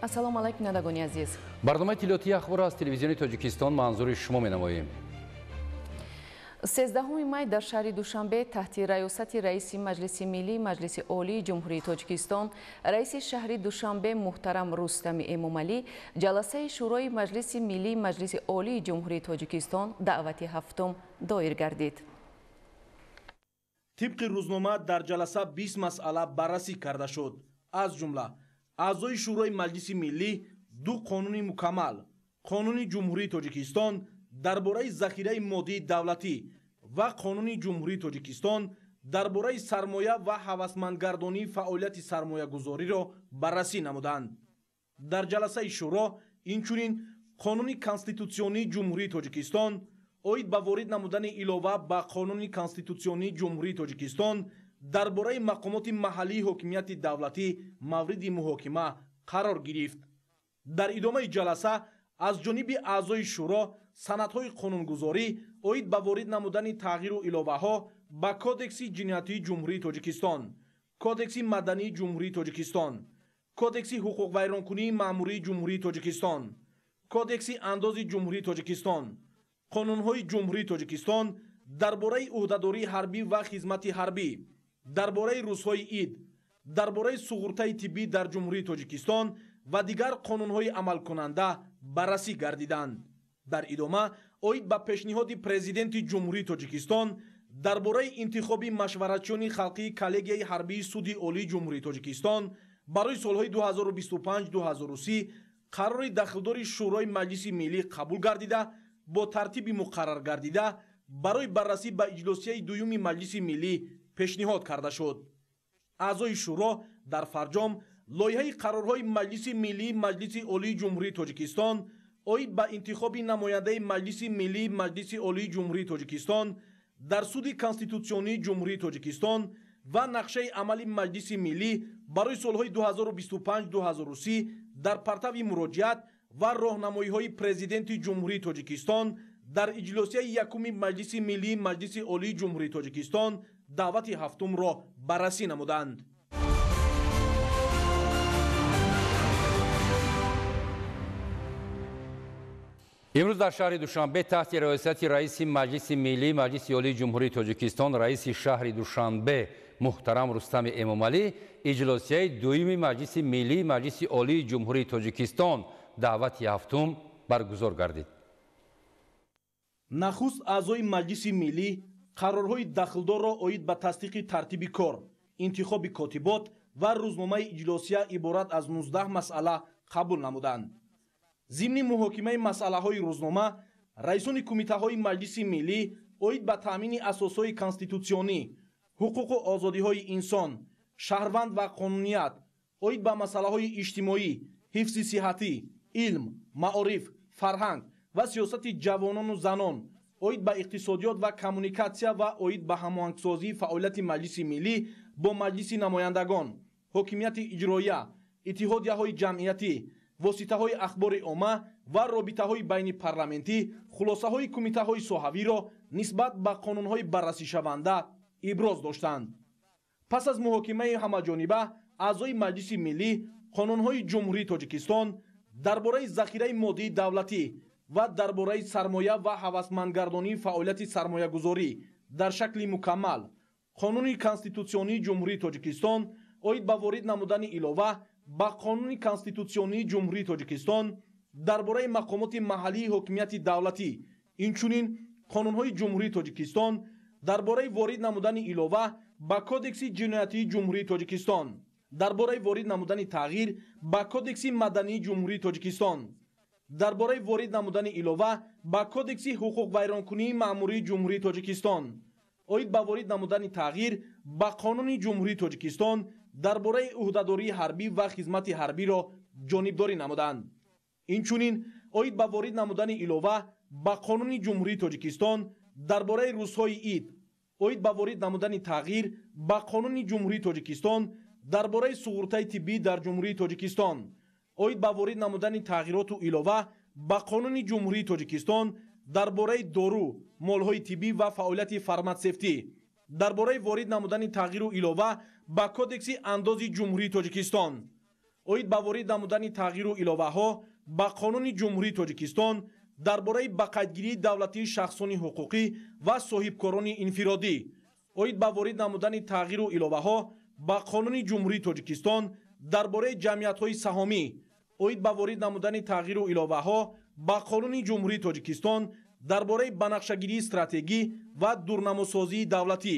ассалому алайкум надагони азиз. барномаи тилиётии ахбор аз телевизиони Тоҷикистон манзури шумо менамоем. 13 май дар шаҳри Душанбе таҳти раёсати раиси Маҷлиси Миллии Маҷлиси Олии Ҷумҳурии Тоҷикистон, раиси шаҳри Душанбе муҳтарам Рустами Эмомалӣ, ҷаласаи шӯрои Маҷлиси Миллии Маҷлиси Олии Ҷумҳурии Тоҷикистон даъвати ҳафтум доир гардид. тибқи рӯзнома дар ҷаласа 20 масъала баррасӣ карда шуд. аз ҷумла аъзои шӯрои Маҷлиси Миллӣ ду қонуни мукаммал, қонуни Ҷумҳурии Тоҷикистон дар бораи захираи моддии давлатӣ ва қонуни Ҷумҳурии Тоҷикистон дар бораи сармоя ва ҳавасмандгардонии фаъолияти сармоягузориро баррасӣ намуданд. дар ҷаласаи шӯро инчунин қонуни конститутсионии Ҷумҳурии Тоҷикистон оид ба ворид намудани илова ба қонуни конститутсионии Ҷумҳурии Тоҷикистон дар бораи мақомоти маҳаллии ҳокимияти давлатӣ мавриди муҳокима қарор гирифт. дар идомаи ҷаласа аз ҷониби аъзои шӯро санадҳои қонунгузорӣ оид ба ворид намудани тағйиру иловаҳо ба кодекси ҷиноятии Ҷумҳурии Тоҷикистон, кодекси мадании Ҷумҳурии Тоҷикистон, кодекси ҳуқуқвайронкунии маъмурии Ҷумҳурии Тоҷикистон, кодекси андози Ҷумҳурии Тоҷикистон, қонунҳои Ҷумҳурии Тоҷикистон дар бораи уҳдадории ҳарбӣ ва хизмати ҳарбӣ, дар бораи рӯзҳои ид, дар бораи суғуртаи тиббӣ дар Ҷумҳурии Тоҷикистон ва дигар қонунҳои амалкунанда баррасӣ гардиданд. дар идома оид ба пешниҳоди президенти Ҷумҳурии Тоҷикистон дар бораи интихоби машваратчиёни халқии коллегияи ҳарбии суди олии Ҷумҳурии Тоҷикистон барои солҳои 2025-2030 қарори дахлдори шӯрои Маҷлиси Миллӣ қабул гардида, бо тартиби муқаррар гардида барои баррасӣ ба иҷлосияи дуюми Маҷлиси Миллӣ пешниҳод карда шуд. аъзои шӯро дар фарҷом лоиҳаи қарорҳои Маҷлиси Миллии Маҷлиси Олии Ҷумҳурии Тоҷикистон оид ба интихоби намояндаи Маҷлиси Миллии Маҷлиси Олии Ҷумҳурии Тоҷикистон дар суди конститутсионии Ҷумҳурии Тоҷикистон ва нақшаи амали Маҷлиси Миллӣ барои солҳои 2025-2030 дар партави муроҷиат ва роҳнамоиҳои президенти Ҷумҳурии Тоҷикистон дар иҷлосияи якуми Маҷлиси Миллии Маҷлиси Олии Ҷумҳурии Тоҷикистон даъвати ҳафтумро баррасӣ намуданд. имрӯз дар шаҳри Душанбе таҳти раёсати раиси Маҷлиси Миллии Маҷлиси Олии Ҷумҳурии Тоҷикистон, раиси шаҳри Душанбе муҳтарам Рустами Эмомалӣ, иҷлосияи дуюми Маҷлиси Миллии Маҷлиси Олии Ҷумҳурии Тоҷикистон даъвати ҳафтум баргузор гардид. нахуст аъзои Маҷлиси Миллӣ қарорҳои дахлдорро оид ба тасдиқи тартиби кор, интихоби котибот ва рӯзномаи иҷлосия иборат аз 19 масъала қабул намуданд. зимни муҳокимаи масъалаҳои рӯзнома, раисони кумитаҳои Маҷлиси Миллӣ оид ба таъмини асосҳои конститутсионӣ, ҳуқуқу озодиҳои инсон, шаҳрванд ва қонуният, оид ба масъалаҳои иҷтимоӣ, ҳифзи сиҳатӣ, илм, маориф, фарҳанг ва сиёсати ҷавонону занон, оид ба иқтисодиёт ва коммуникатсия ва оид ба ҳамоҳангсозии фаъолияти Маҷлиси Миллӣ бо Маҷлиси намояндагон, ҳокимияти иҷроия, иттиҳодияҳои ҷамъиятӣ, воситаҳои ахбори омма ва робитаҳои байни парламентӣ хулосаҳои кумитаҳои соҳавиро нисбат ба қонунҳои баррасишаванда иброз доштанд. пас аз муҳокимаи ҳамаҷониба, аъзои Маҷлиси Миллӣ қонунҳои Ҷумҳурии Тоҷикистон дар бораи захираи моддии давлатӣ ва дар бораи сармоя ва ҳавасмандгардонии фаъолияти сармоягузорӣ дар шакли мукаммал, қонуни конститутсионии Ҷумҳурии Тоҷикистон оид ба ворид намудани илова ба қонуни конститутсионии Ҷумҳурии Тоҷикистон дар бораи мақомоти маҳаллии ҳокимияти давлатӣ, инчунин қонунҳои Ҷумҳурии Тоҷикистон дар бораи ворид намудани илова ба кодекси ҷиноятии Ҷумҳурии Тоҷикистон, дар бораи ворид намудани тағйир ба кодекси мадании Ҷумҳурии Тоҷикистон, дар бораи ворид намудани илова ба кодекси ҳуқуқвайронкунии маъмурии Ҷумҳурии Тоҷикистон, оид ба ворид намудани тағйир ба қонуни Ҷумҳурии Тоҷикистон дар бораи уҳдадории ҳарбӣ ва хизмати ҳарбиро ҷонибдорӣ намуданд. инчунин оид ба ворид намудани илова ба қонуни Ҷумҳурии Тоҷикистон дар бораи рӯзҳои ид, оид ба ворид намудани тағйир ба қонуни Ҷумҳурии Тоҷикистон дар бораи суғуртаи тиббӣ дар Ҷумҳурии Тоҷикистон, оид ба ворид намудани тағйироту илова ба қонуни Ҷумҳурии Тоҷикистон дар бораи дору, молҳои тиббӣ ва фаъолияти фарматсевтӣ, дар бораи ворид намудани тағйиру илова ба кодекси андози Ҷумҳурии Тоҷикистон, оид ба ворид намудани тағйиру иловаҳо ба қонуни ҷумҳурии тоҷикистон дар бораи ба қайдгирии давлатии шахсони ҳуқуқӣ ва соҳибкорони инфиродӣ, оид ба ворид намудани тағйиру иловаҳо ба қонуни ҷумҳурии тоҷикистон дар бораи ҷамъиятҳои саҳомӣ, оид ба ворид намудани тағйиру иловаҳо ба қонуни ҷумҳурии тоҷикистон дар бораи банақшагирии стратегӣ ва дурнамосозии давлатӣ,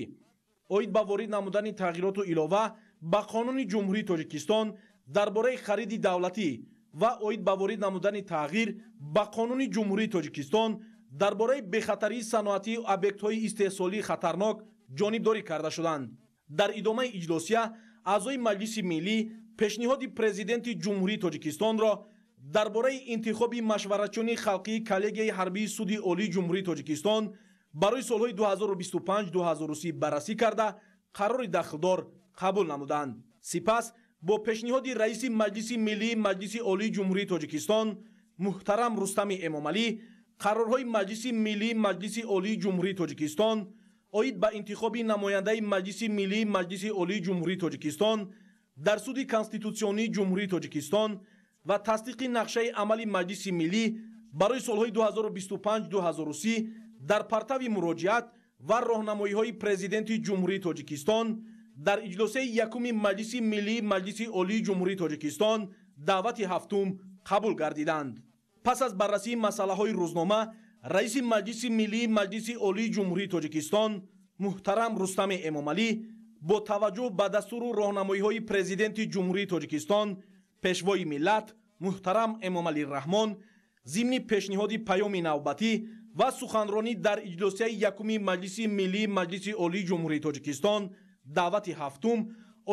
оид ба ворид намудани тағйироту илова ба қонуни ҷумҳурии тоҷикистон дар бораи хариди давлатӣ ва оид ба ворид намудани тағйир ба қонуни ҷумҳурии тоҷикистон дар бораи бехатарии саноатии объектҳои истеҳсолии хатарнок ҷонибдорӣ карда шуданд. дар идомаи иҷлосия аъзои маҷлиси миллӣ пешниҳоди президенти ҷумҳурии тоҷикистонро дар бораи интихоби машваратчиёни халқии коллегияи ҳарбии суди олии ҷумҳурии тоҷикистон барои солҳои 2025-2030 баррасӣ карда қарори дахлдор қабул намуданд. сипас бо пешниҳоди раиси маҷлиси миллии маҷлиси олии ҷумҳурии тоҷикистон муҳтарам Рустами Эмомалӣ қарорҳои маҷлиси миллии маҷлиси олии ҷумҳурии тоҷикистон оид ба интихоби намояндаи маҷлиси миллии маҷлиси олии ҷумҳурии тоҷикистон дар суди конститутсионии ҷумҳурии тоҷикистон ва тасдиқи нақшаи амали маҷлиси миллӣ барои солҳои 2025-2030 дар партави муроҷиат ва роҳнамоиҳои президенти ҷумҳурии тоҷикистон дар иҷлосияи якуми маҷлиси миллии маҷлиси олии ҷумҳурии тоҷикистон даъвати ҳафтум қабул гардиданд. пас аз баррасии масъалаҳои рӯзнома раиси маҷлиси миллии маҷлиси олии ҷумҳурии тоҷикистон муҳтарам Рустами Эмомалӣ бо таваҷҷӯҳ ба дастуру роҳнамоиҳои президенти ҷумҳурии тоҷикистон пешвои миллат муҳтарам Эмомалӣ Раҳмон зимни пешниҳоди паёми навбатӣ ва суханронӣ дар иҷлосияи якуми маҷлиси миллии маҷлиси олии ҷумҳурии тоҷикистон даъвати ҳафтум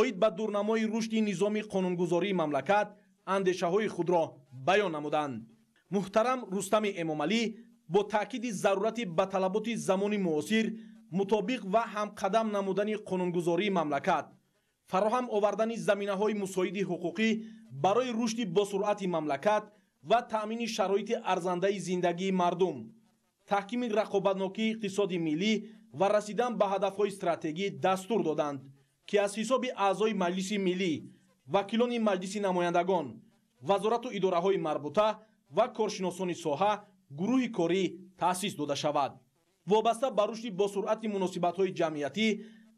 оид ба дурнамои рушди низоми қонунгузории мамлакат андешаҳои худро баён намуданд. муҳтарам Рустами Эмомалӣ бо таъкиди зарурати ба талаботи замони муосир мутобиқ ва ҳамқадам намудани қонунгузории мамлакат, фароҳам овардани заминаҳои мусоиди ҳуқуқӣ барои рушди босуръати мамлакат ва таъмини шароити арзандаи зиндагии мардум, таҳкими рақобатнокии иқтисоди миллӣ ва расидан ба ҳадафҳои стратегӣ дастур доданд, ки аз ҳисоби аъзои маҷлиси миллӣ, вакилони маҷлиси намояндагон, вазорату идораҳои марбута ва коршиносони соҳа гурӯҳи корӣ таъсис дода шавад. вобаста ба рушди босуръати муносибатҳои ҷамъиятӣ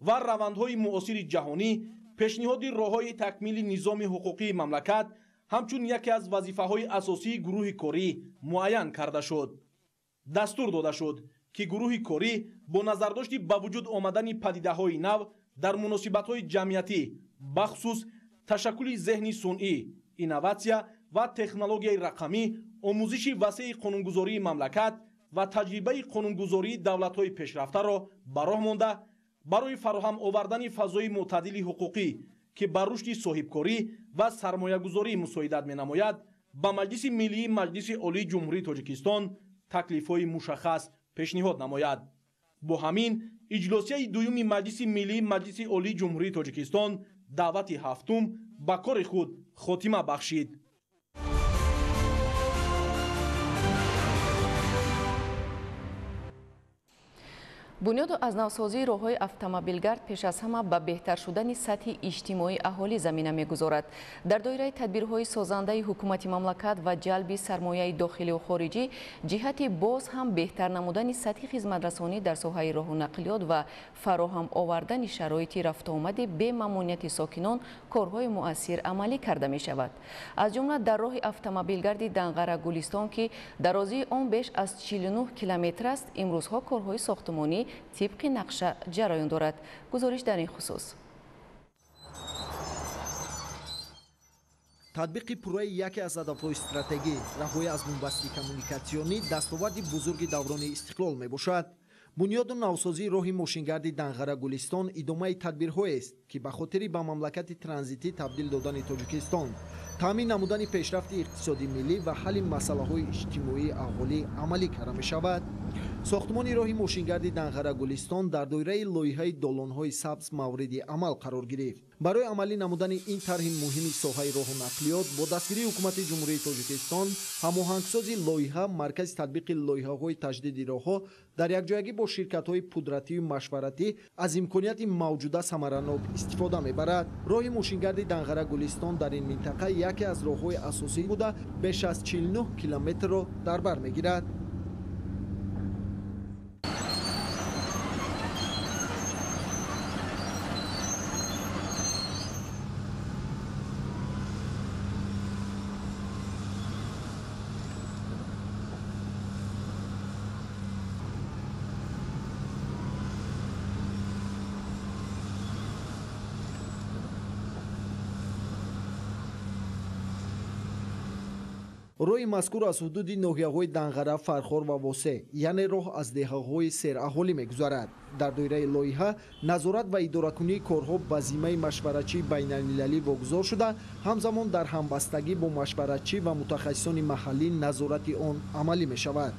ва равандҳои муосири ҷаҳонӣ пешниҳоди роҳҳои такмили низоми ҳуқуқии мамлакат ҳамчун яке аз вазифаҳои асосии гурӯҳи корӣ муайян карда шуд. дастур дода шуд ки гурӯҳи корӣ бо назардошти ба вуҷуд омадани падидаҳои нав дар муносибатҳои ҷамъиятӣ бахусус ташаккули зеҳни сунъӣ, инноватсия ва технологияи рақамӣ, омӯзиши васеъи қонунгузории мамлакат ва таҷрибаи қонунгузории давлатҳои пешрафтаро ба роҳ монда барои фароҳам овардани фазои мӯътадили ҳуқуқӣ ки ба рушди соҳибкорӣ ва сармоягузорӣ мусоидат менамояд, ба маҷлиси миллии маҷлиси олии ҷумҳурии тоҷикистон таклифҳои мушаххас пешниҳод намояд. бо ҳамин иҷлосияи дуюми маҷлиси миллии маҷлиси олии ҷумҳурии тоҷикистон даъвати ҳафтум ба кори худ хотима бахшид. бунёду аз навсозии роҳҳои автомобилгард пеш аз ҳама ба беҳтар шудани сатҳи иҷтимоии аҳолӣ замина мегузорад. дар доираи тадбирҳои созандаи ҳукумати мамлакат ва ҷалби сармояи дохилию хориҷӣ ҷиҳати боз ҳам беҳтар намудани сатҳи хизматрасонӣ дар соҳаи роҳу нақлиёт ва фароҳам овардани шароити рафтуомади бемамнунияти сокинон корҳои муассир амалӣ карда мешавад. аз ҷумла дар роҳи автомобилгарди Данғара Гулистон ки дарозии он беш аз 49 километр аст, имрӯзҳо корҳои сохтумонӣ тибқи нақша ҷараён дорад. гузориш дар ин хусус. татбиқи пурраи яке аз ҳадафҳои стратегӣ раҳоӣ аз бумбастии коммуникатсионӣ дастоварди бузурги даврони истиқлол мебошад. бунёду навсозии роҳи мошингарди Данғара Гулистон идомаи тадбирҳоест ки ба хотири ба мамлакати транзитӣ табдил додани Тоҷикистон, таъмин намудани пешрафти иқтисоди миллӣ ва ҳалли масъалаҳои иҷтимоии аҳолӣ амалӣ карда мешавад. сохтмони роҳи мошингарди Данғара Гулистон дар доираи лоиҳаи долонҳои сабз мавриди амал қарор гирифт. барои амалӣ намудани ин тарҳи муҳими соҳаи роҳу нақлиёт бо дастгирии ҳукумати ҷумҳурии Тоҷикистон ҳамоҳангсози лоиҳа маркази татбиқи лоиҳаҳои таҷдиди роҳҳо дар якҷоягӣ бо ширкатҳои пудратию машваратӣ аз имконияти мавҷуда самаранок истифода мебарад. роҳи мошингарди Данғара Гулистон дар ин минтақа яке аз роҳҳои асосӣ буда беш аз 49 километрро дар бар мегирад. роҳи мазкур аз ҳудуди ноҳияҳои Данғара, Фархор ва Восе, яъне роҳ аз деҳаҳои сераҳолӣ мегузарад. дар доираи лоиҳа назорат ва идоракунии корҳо ба зиммаи машваратчии байналмилалӣ вогузор шуда, ҳамзамон дар ҳамбастагӣ бо машваратчӣ ва мутахассисони маҳаллӣ назорати он амалӣ мешавад.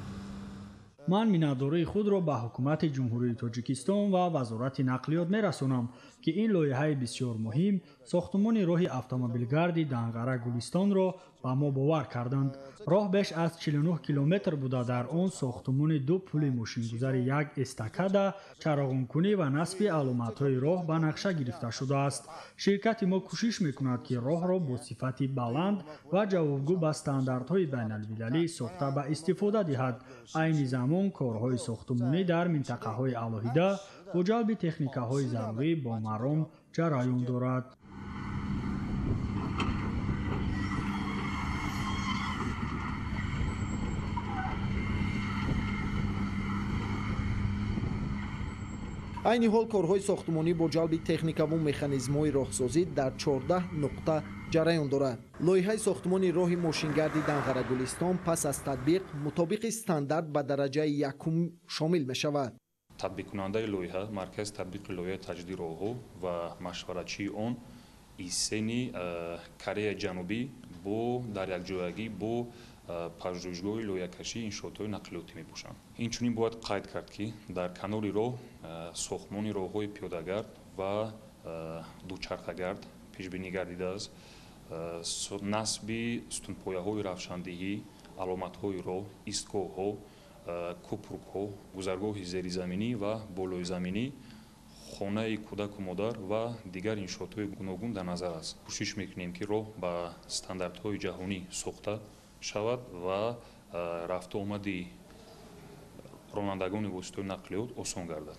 ман миннатдории худро ба ҳукумати ҷумҳурии Тоҷикистон ва вазорати нақлиёт мерасонам, ки ин лоиҳаи бисёр муҳим сохтмони роҳи автомобилгарди Данғара Гулистонро ба мо бовар карданд. роҳ беш аз 49 километр буда дар он сохтмони ду пули мошингузари як эстакада, чароғонкунӣ ва насби аломатҳои роҳ ба нақша гирифта шудааст. ширкати мо кӯшиш мекунад, ки роҳро бо сифати баланд ва ҷавобгӯ ба стандартҳои байналмилалӣ сохта ба истифода диҳад. айни замон корҳои сохтмонӣ дар минтақаҳои алоҳида бо ҷалби техникаҳои зарурӣ бо маром ҷараён дорад. айни ҳол корҳои сохтмонӣ бо ҷалби техникаву механизмҳои роҳсозӣ дар 14 нуқта ҷараён дорад. лоиҳаи сохтмони роҳи мошингарди Данғара Гулистон пас аз татбиқ мутобиқи стандарт ба дараҷаи якум шомил мешавад. татбиқкунандаи лоиҳа маркази татбиқи лоиҳаи таҷдиди роҳҳо ва машваратчии он ИСН-и Кореяи Ҷанубӣ бо дар якҷоягӣ бо пажӯҳишгоҳи лоиҳакашии иншоотҳои нақлиётӣ мебошанд. инчунин бояд қайд кард, ки дар канори роҳ сохтмони роҳҳои пиёдагард ва дучархагард пешбинӣ гардидааст. насби стунпояҳои равшандиҳӣ, аломатҳои роҳ, истгоҳҳо, кӯпрукҳо, гузаргоҳи зеризаминӣ ва болои заминӣ, хонаи кӯдаку модар ва дигар иншоотҳои гуногун дар назар аст. кӯшиш мекунем, ки роҳ ба стандартҳои ҷаҳонӣ сохта шавад ва рафту омади ронандагони воситаҳои нақлиёт осон гардад.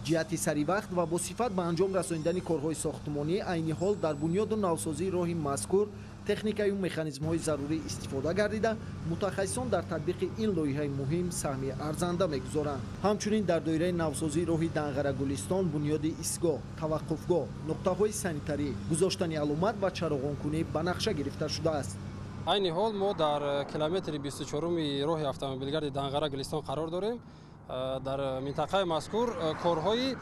ҷиҳати саривақт ва босифат ба анҷом расонидани корҳои сохтмонӣ айни ҳол дар бунёду навсозии роҳи мазкур техникаю механизмҳои зарурӣ истифода гардида мутахассисон дар татбиқи ин лоиҳаи муҳим саҳми арзанда мегузоранд. ҳамчунин дар доираи навсозии роҳи Данғара Гулистон бунёди истгоҳ, таваққуфгоҳ, нуқтаҳои санитарӣ, гузоштани аломат ва чароғонкунӣ ба нақша гирифта шудааст. айни ҳол мо дар километри 24-уми роҳи автомобилгарди Данғара Гулистон қарор дорем. дар минтақаи мазкур корҳои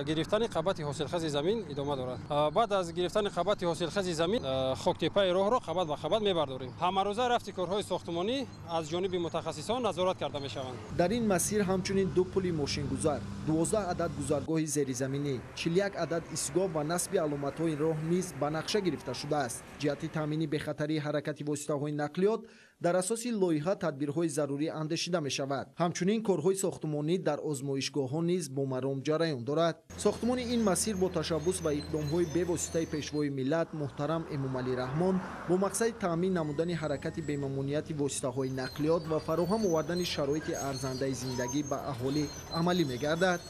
гирифтани қабати ҳосилхази замин идома дорад. баъд аз гирифтани қабати ҳосилхази замин хоктепаи роҳро қабат ба қабат мебардорем. ҳамарӯза рафти корҳои сохтмонӣ аз ҷониби мутахассисон назорат карда мешаванд. дар ин масир ҳамчунин ду пули мошингузар, 12 адад гузаргоҳи зеризаминӣ, 41 адад истгоҳ ва насби аломатҳои роҳ низ ба нақша гирифта шудааст. ҷиҳати таъмини бехатарии ҳаракати воситаҳои нақлиёт дар асоси лоиҳа тадбирҳои зарурӣ андешида мешавад. ҳамчунин корҳои сохтмонӣ дар озмоишгоҳҳо низ бо маром ҷараён дорад. сохтмони ин масир бо ташаббус ва иқдомҳои бевоситаи пешвои миллат муҳтарам Эмомалӣ Раҳмон бо мақсади таъмин намудани ҳаракати бемамонияти воситаҳои нақлиёт ва фароҳам овардани шароити арзандаи зиндагӣ ба аҳолӣ амалӣ мегардад.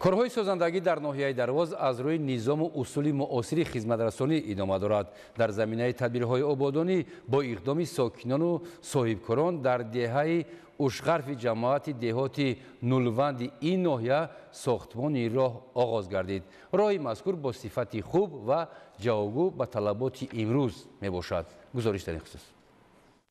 корҳои созандагӣ дар ноҳияи Дарвоз аз рӯи низому усули муосири хизматрасонӣ идома дорад. дар заминаи тадбирҳои ободонӣ бо иқдоми сокинону соҳибкорон дар деҳаи ушғарфи ҷамоати деҳоти нулванди ин ноҳия сохтмони роҳ оғоз гардид. роҳи мазкур бо сифати хуб ва ҷавобгӯ ба талаботи имрӯз мебошад. гузориш дар ин хусус.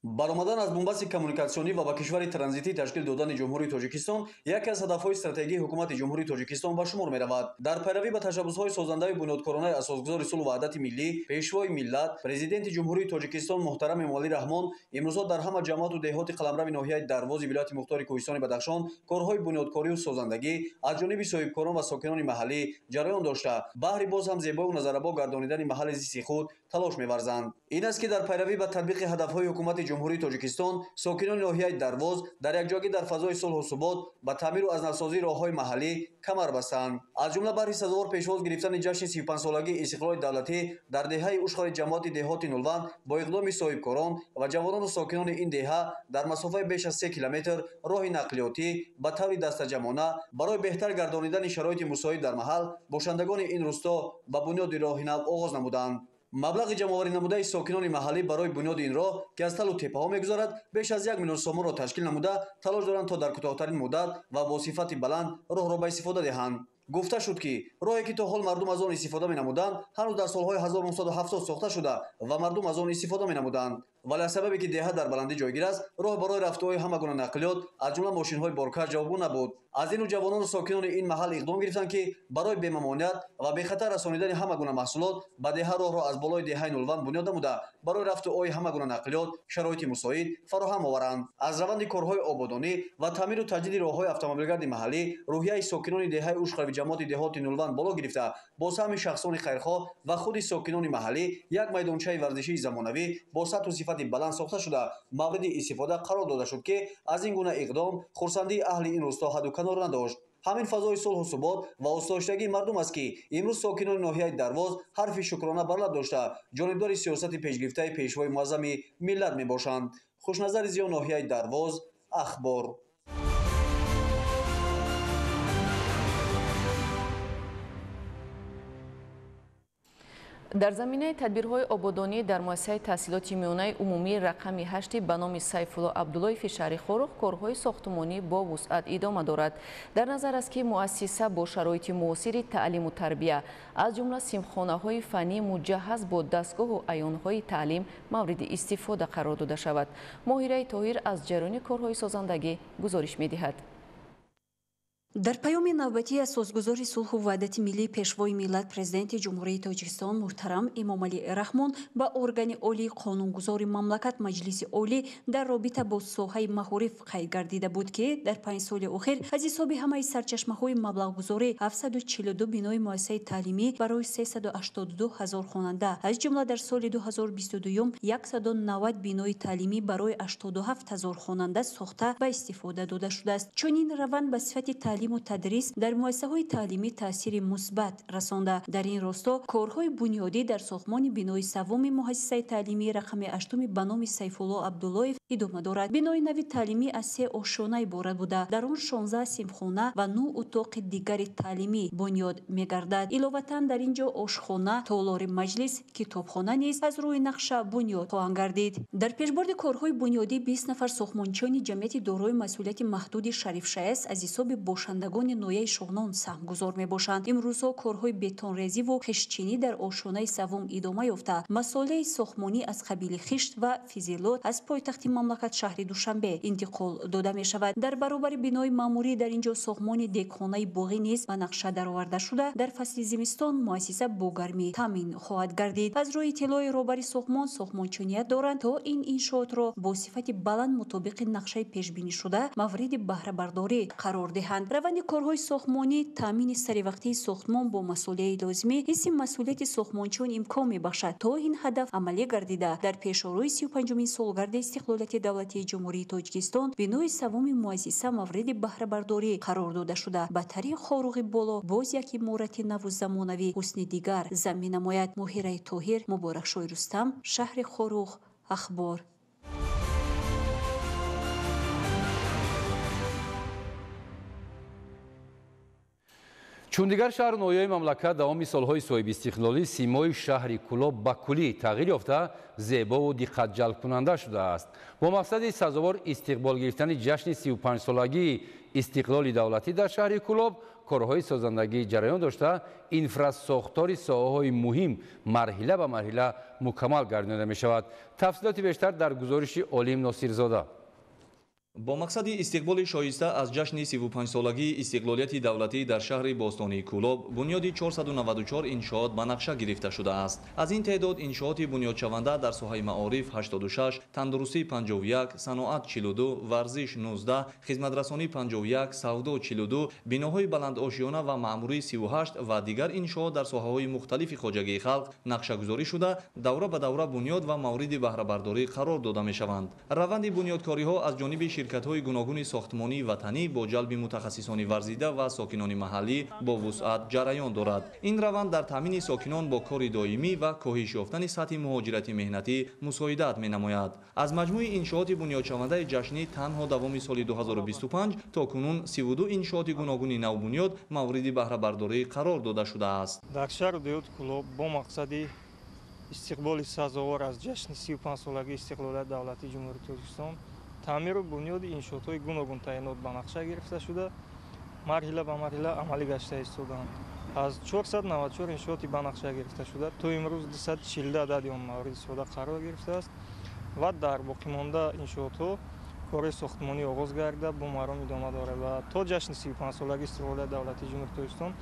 баромадан аз бомбаси коммуникатсионӣ ва ба кишвари транзитӣ ташкил додани ҷумҳурии тоҷикистон яке аз ҳадафҳои стратегии ҳукумати ҷумҳурии тоҷикистон ба шумор меравад. дар пайравӣ ба ташаббусҳои созандави бунёдкоронаи асосгузори сулҳу ваҳдати миллӣ, пешвои миллат, президенти ҷумҳурии тоҷикистон муҳтарам эмомалӣ раҳмон имрӯзҳо дар ҳама ҷамоату деҳоти қаламрави ноҳияи дарвози вилояти мухтори кӯҳистони Бадахшон корҳои бунёдкорию созандагӣ аз ҷониби соҳибкорон ва сокинони маҳаллӣ ҷараён дошта, баҳри боз ҳам зебою назарабо гардонидани маҳалли зисти худ талош меварзанд. ин аст ки дар пайравӣ ба татбиқи ҳадафҳои ҳукумати ҷумҳурии тоҷикистон, сокинони ноҳияи дарвоз дар якҷоягӣ дар фазои сулҳу субот ба таъмиру азнавсозии роҳҳои маҳаллӣ камар бастанд. аз ҷумла баҳри сазовор пешвоз гирифтани ҷашни 35-солагии истиқлоли давлатӣ дар деҳаи ушхори ҷамоати деҳоти Нулванд бо иқдоми соҳибкорон ва ҷавонону сокинони ин деҳа дар масофаи беш аз 3 километр роҳи нақлиётӣ ба таври дастаҷамона барои беҳтар гардонидани шароити мусоид дар маҳал бошандагони ин рӯсто ба бунёди роҳи нав оғоз намуданд. маблағи ҷамъоваринамудаи сокинони маҳаллӣ барои бунёди ин роҳ ки аз талу теппаҳо мегузарад беш аз 1 миллион сомонро ташкил намуда талош доранд то дар кӯтоҳтарин муддат ва бо сифати баланд роҳро ба истифода диҳанд. гуфта шуд ки роҳе ки то ҳол мардум аз он истифода менамуданд ҳанӯз дар солҳои 1970 сохта шуда ва мардум аз он истифода менамуданд, вале аз сабабе ки деҳа дар баландӣ ҷойгир аст роҳ барои рафтуҳои ҳама гуна нақлиёт аз ҷумла мошинҳои боркаш ҷавобгӯ набуд. аз ину ҷавонону сокинони ин маҳал иқдом гирифтанд ки барои бемамоният ва бехатар расонидани ҳама гуна маҳсулот ба деҳа роҳро аз болои деҳаи Нулванд бунёд намуда барои рафтуҳои ҳама гуна нақлиёт шароити мусоид фароҳам оваранд. аз раванди корҳои ободонӣ ва таъмиру таҷдиди роҳҳои автомобилгарди маҳаллӣ рӯҳияи сокинони деҳаи ушхави ҷамоати деҳоти Нулванд боло гирифта бо саҳми шахсони хайрхоҳ ва худи сокинони маҳаллӣ як майдончаи варзишии замонавӣ бо сатҳу сифати баланд сохта шуда мавриди истифода қарор дода шуд ки аз ин гуна иқдом хурсандии аҳли ин рӯсто ҳадду канор надошт. ҳамин фазои сулҳу субот ва остоиштагии мардум аст ки имрӯз сокинони ноҳияи дарвоз ҳарфи шукрона бар лаб дошта ҷонибдори сиёсати пешгирифтаи пешвои муаззами миллат мебошанд. хушназари зиё, ноҳияи дарвоз, ахбор. дар заминаи тадбирҳои ободонӣ дар муассисаи таҳсилоти миёнаи умумии рақами 8 ба номи Сайфулло Абдуллоеви шаҳри Хорох корҳои сохтмонӣ бо вусъат идома дорад. дар назар аст ки муассиса бо шароити муосири таълиму тарбия аз ҷумла симхонаҳои фанӣ муҷаҳҳаз бо дастгоҳу аёнҳои таълим мавриди истифода қарор дода шавад. Моҳираи Тоҳир аз ҷараёни корҳои созандагӣ гузориш медиҳад. дар паёми навбатии асосгузори сулҳу ваҳдати миллӣ пешвои миллат президенти ҷумҳурии тоҷикистон муҳтарам эмомалӣ раҳмон ба органи олии қонунгузори мамлакат маҷлиси олӣ дар робита бо соҳаи маҳориф қайд гардида буд ки дар 5 соли охир аз ҳисоби ҳамаи сарчашмаҳои маблағгузорӣ 742 бинои муассисаи таълимӣ барои 382 000 хонанда, аз ҷумла дар соли 2022 190 бинои таълимӣ барои 87 000 хонанда сохта ба истифода дода шудааст. чунин раванд ба сифати таълиму тадрис дар муассисаҳои таълимӣ таъсири мусбат расонда. дар ин росто корҳои бунёдӣ дар сохтмони бинои саввуми муассисаи таълимии рақами 8 ба номи Сайфулло Абдуллоев идома дорад. бинои нави таълимӣ аз 3 ошона иборат буда дар он 16 симхона ва 9 утоқи дигари таълимӣ бунёд мегардад. иловатан дар ин ҷо ошхона, толори маҷлис, китобхона низ аз рӯи нақша бунёд хоҳанд гардид. дар пешбарди корҳои бунёдӣ 20 нафар сохтмончиёни ҷамъияти дорои масъулияти маҳдуди Шарифшаҳс аз ҳисоби бошандагони ноҳияи Шоҳнон саҳмгузор мебошанд. имрӯзҳо корҳои бетонрезиву хиштчинӣ дар ошонаи саввум идома ёфта. масолеи сохтмонӣ аз қабили хишт ва физилот аз пойтахти мамлакат шаҳри Душанбе интиқол дода мешавад. дар баробари бинои маъмурӣ дар ин ҷо сохтмони декхонаи боғӣ низ ба нақша дароварда шуда дар фасли зимистон муассиса бо гармӣ таъмин хоҳад гардид. аз рӯи иттилои роҳбари сохтмон сохтмончиният доранд то ин иншоотро бо сифати баланд мутобиқи нақшаи пешбинишуда мавриди баҳрабардорӣ қарор диҳанд. раванди корҳои сохтмонӣ, таъмини саривақтии сохтмон бо масъулияи лозимӣ ҳисси масъулияти сохтмончиён имкон мебахшад то ин ҳадаф амалӣ гардида дар пешоруи 35-умин солгарди истиқлолияти давлатии ҷумҳурии Тоҷикистон бинои саввуми муассиса мавриди баҳрабардорӣ қарор дода шуда ба тариқи хоруғи боло боз як иморати наву замонавӣ ҳусни дигар замин намояд. Моҳираи Тоҳир, Муборакшои Рустам, шаҳри Хоруғ, Ахбор. чун дигар шаҳру ноҳияи мамлакат давоми солҳои соҳиби истиқлолӣ симои шаҳри Кӯлоб ба куллӣ тағйир ёфта зебову диққатҷалбкунанда шудааст. бо мақсади сазовор истиқбол гирифтани ҷашни 35-солагии استقلال دولتی در شهر کلوب کارهای سازندگی جریان داشته اینفراساختاری ساحه‌های مهم مرحله به مرحله مکمل گردانیده می شود. تفصیلات بیشتر در گزارش علیم ناصرزاده. با مقصد استقبال شایسته از جشن 35 سالگی استقلالیت دولتی در شهر باستانی کلوب بنیاد 494 انشاءات به نقشه گرفته شده است. از این تعداد انشاءات بنیاد شونده در ساحه معارف 86، تندرستی 51، صنعت 42، ورزش 19، خدمترسانی 51، سودا 42، بناهای بلند آشیانه و معموری 38 و دیگر انشاءات در ساحه‌های مختلف خواجگی خلق نقشه گذاری شده دوره به دوره بنیاد و مورد بهره برداری قرار داده می شوند. روند بنیادکاری ها از جانب شرکت‌های گوناگون ساختمانی وطنی با جلب متخصصان ورزیده و ساکنان محلی با وسعت جریان دارد. این روند در تامین ساکنان با کار دائمی و کاهش یافتن سطح مهاجرت مهنتی مساعدت می‌نماید. از مجموع انشاءات بنیاد شونده جشنی تنها دوام سال 2025 تا کنون 32 انشاءات گوناگون نوبنیاد مورد بهره برداری قرار داده شده است. در شهر دیوت کلوب با مقصد استقبال سزاوار از جشن 35 سالگی استقلالیت دولتی جمهوری تاجیکستان تعمیر و بنیاد انشاءات‌های گوناگون تعیینات به نقشه گرفته شده مرحله به مرحله عملی گشته ایستادند. از 494 انشاءاتی به نقشه گرفته شده تا امروز 240 عدد آن مورد استفاده قرار گرفته است و در باقی مانده انشاءات‌ها کار ساختمانی آغاز گردیده با مرام ادامه دارد و تا جشن 35 سالگی استقلالیت دولتی جمهوری تاجیکستان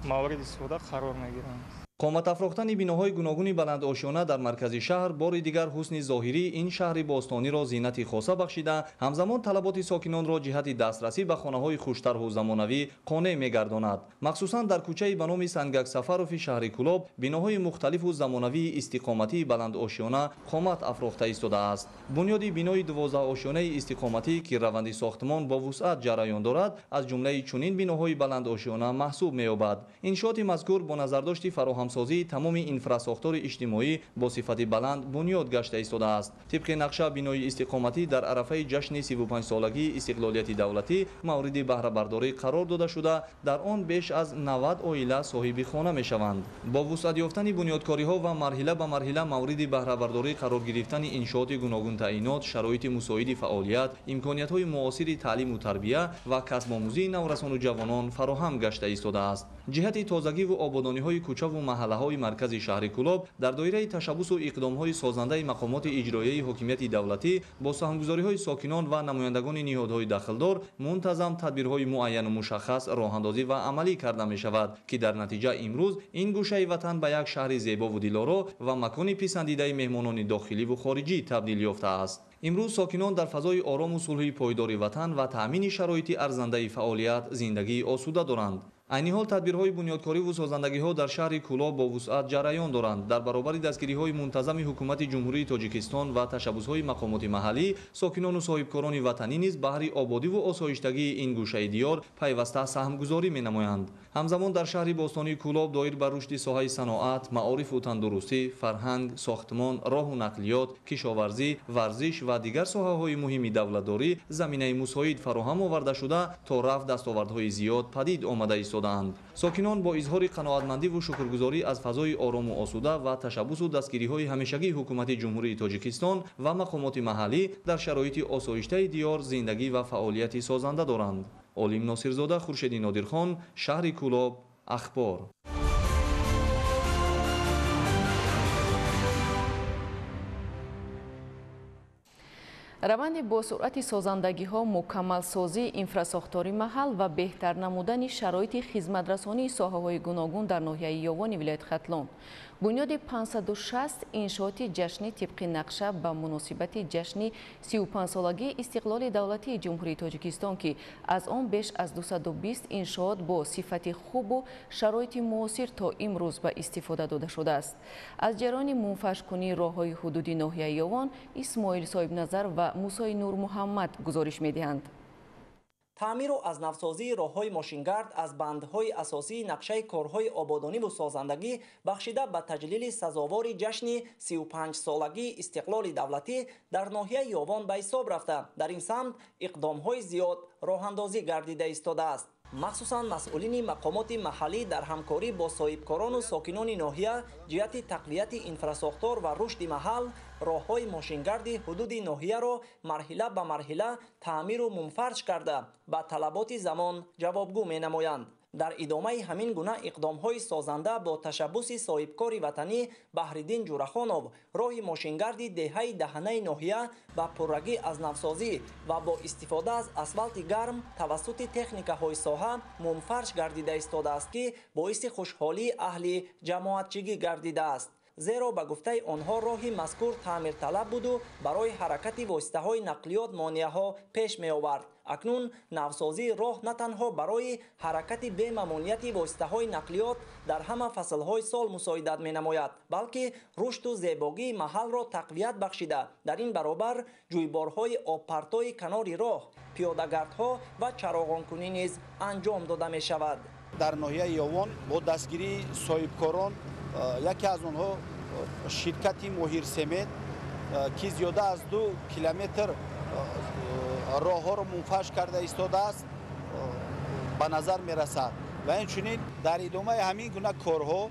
مورد استفاده قرار می‌گیرند. قامت افراختن بناهای گوناگون بلند آشیانه در مرکز شهر بار دیگر حسن ظاهری این شهر باستانی را زینت خاصه بخشیده همزمان طلبات ساکنان را جهت دسترسی به خانه‌های خوش‌طرح و زمانوی قانع می‌گرداند. مخصوصا در کوچه به نام سنگک سفروف شهر کلوب بناهای مختلف و زمانوی استقامتی بلند آشیانه قامت افراخته ایستاده است. بنیاد بنای 12 آشیانه استقامتی که روند ساختمان با وسعت جریان دارد از جمله چنین بناهای بلند آشیانه محسوب می‌یابد. انشاءات مذکور با نظرداشت فراهم سازی تمام اینفراساختار اجتماعی با صفت بلند بنیاد گشته ایستاده است. طبق نقشه بنای استقامتی در عرفه جشن 35 سالگی استقلالیت دولتی مورد بهره برداری قرار داده شده در آن بیش از 90 عائله صاحب خانه می شوند. با وسعت یافتن بنیادکاری ها و مرحله به مرحله مورد بهره برداری قرار گرفتن انشاءات گوناگون تعیینات شرایط مساعد فعالیت امکانیت های معاصر تعلیم و تربیت و کسب آموزی نورسان و جوانان فراهم گشته ایستاده است. جهت تازگی و آبادانی های کوچه و محله‌های مرکز شهر کلوب در دایره تشبث و اقدام‌های سازنده مقامات اجرایی حکومت دولتی با سهمگذاری‌های ساکنان و نمایندگان نهادهای داخلدار منتظم تدبیرهای معین و مشخص راه‌اندازی و عملی کرده می‌شود که در نتیجه امروز این گوشه وطن به یک شهر زیبا و دلارا و مکان پسندیده مهمانان داخلی و خارجی تبدیل یافته است. امروز ساکنان در فضای آرام و صلح پایدار وطن و تأمین شرایط ارزنده فعالیت زندگی آسوده دارند. عین حال تدبیرهای بنیادکاری و سازندگی‌ها در شهر کلوب با وسعت جریان دارند. در برابر دستگیری‌های منتظم حکومت جمهوری تاجیکستان و تشبث‌های مقامات محلی، ساکنان و صاحبکاران وطنی نیز بهر آبادی و آسایشگی این گوشه دیار پیوسته سهمگذاری می‌نمایند. همزمان در شهر باستانی کلوب دایر بر رشد ساحه صنعت، معارف و تندرستی، فرهنگ، ساختمان، راه و نقلیات، کشاورزی، ورزش و دیگر ساحه‌های مهم دولتداری زمینه مساعد فراهم آورده شده تا رفع دستاوردهای زیاد پدید آمده است. ساکنان با اظهار قناعتمندی و شکرگزاری از فضای آرام و آسوده و تشبث و دستگیری‌های همیشگی حکومت جمهوری تاجیکستان و مقامات محلی در شرایط آسایشته دیار زندگی و فعالیت سازنده دارند. علیم ناصرزاده، خورشید نادرخان، شهر کلوب، اخبار. روند با سرعت سازندگی ها، مکمل سازی انفراساختاری محل و بهتر نمودن شرایط خدمترسانی ساحه های گوناگون در ناحیه یاوان ولایت ختلان. بنیاد 560 انشاءات جشنی طبق نقشه به مناسبت جشن 35 سالگی استقلال دولتی جمهوری تاجیکستان که از آن بیش از 220 انشاءات با صفت خوب و شرایط معاصر تا امروز به استفاده داده شده است. از جریان منفش کنی راه‌های حدودی ناحیه یاوان اسماعیل صاحب نظر و موسی نور محمد گزارش می‌دهند. تعمیر و از نوسازی راه‌های ماشینگرد از بندهای اساسی نقشه کارهای آبادانی و سازندگی بخشیده به تجلیل سزاوار جشن 35 سالگی استقلال دولتی در ناحیه یاوان به حساب رفته. در این سمت اقدام‌های زیاد راه‌اندازی گردیده ایستاده است. مخصوصاً مسئولین مقامات محلی در همکاری با صاحبکاران و ساکنان ناحیه جهت تقویت اینفراساختور و رشد محل راههای ماشینگرد حدود ناحیه را مرحله به مرحله تعمیر و منفرج کرده به طلبات زمان جوابگو می‌نمایند. در ادامه همین گونه اقدام‌های سازنده با تشبث صاحبکار وطنی بحرالدین جورخانov راه ماشینگردی دهه دهنه ناحیه با پررگی از نوسازی و با استفاده از اسفالت گرم توسط تکنیک‌های ساحه منفرج گردیده ایستاده است که باعث خوشحالی اهل جماعتچگی گردیده است. زیرا به گفته آنها راه مذکور تعمیر طلب بود و برای حرکت واسطه‌های نقلیات مانع‌ها پیش می‌آورد. اکنون نوسازی راه نه تنها برای حرکت بی ممانعت واسطه‌های نقلیات در همه فصل‌های سال مساعدت می‌نماید، بلکه رشد و زیبایی محل را تقویت بخشیده در این برابر جویبارهای آبپرتای کنار راه، پیاده‌گردها و چراغان‌کنی نیز انجام داده می‌شود. در ناحیه یوان با دستگیری صاحبکاران یکی از آنها شرکت ماهر سمنت که زیاده از 2 کیلومتر راه ها را منفرج کرده ایستاده است به نظر می رسد و اینچنین در ادامه همین گونه کارها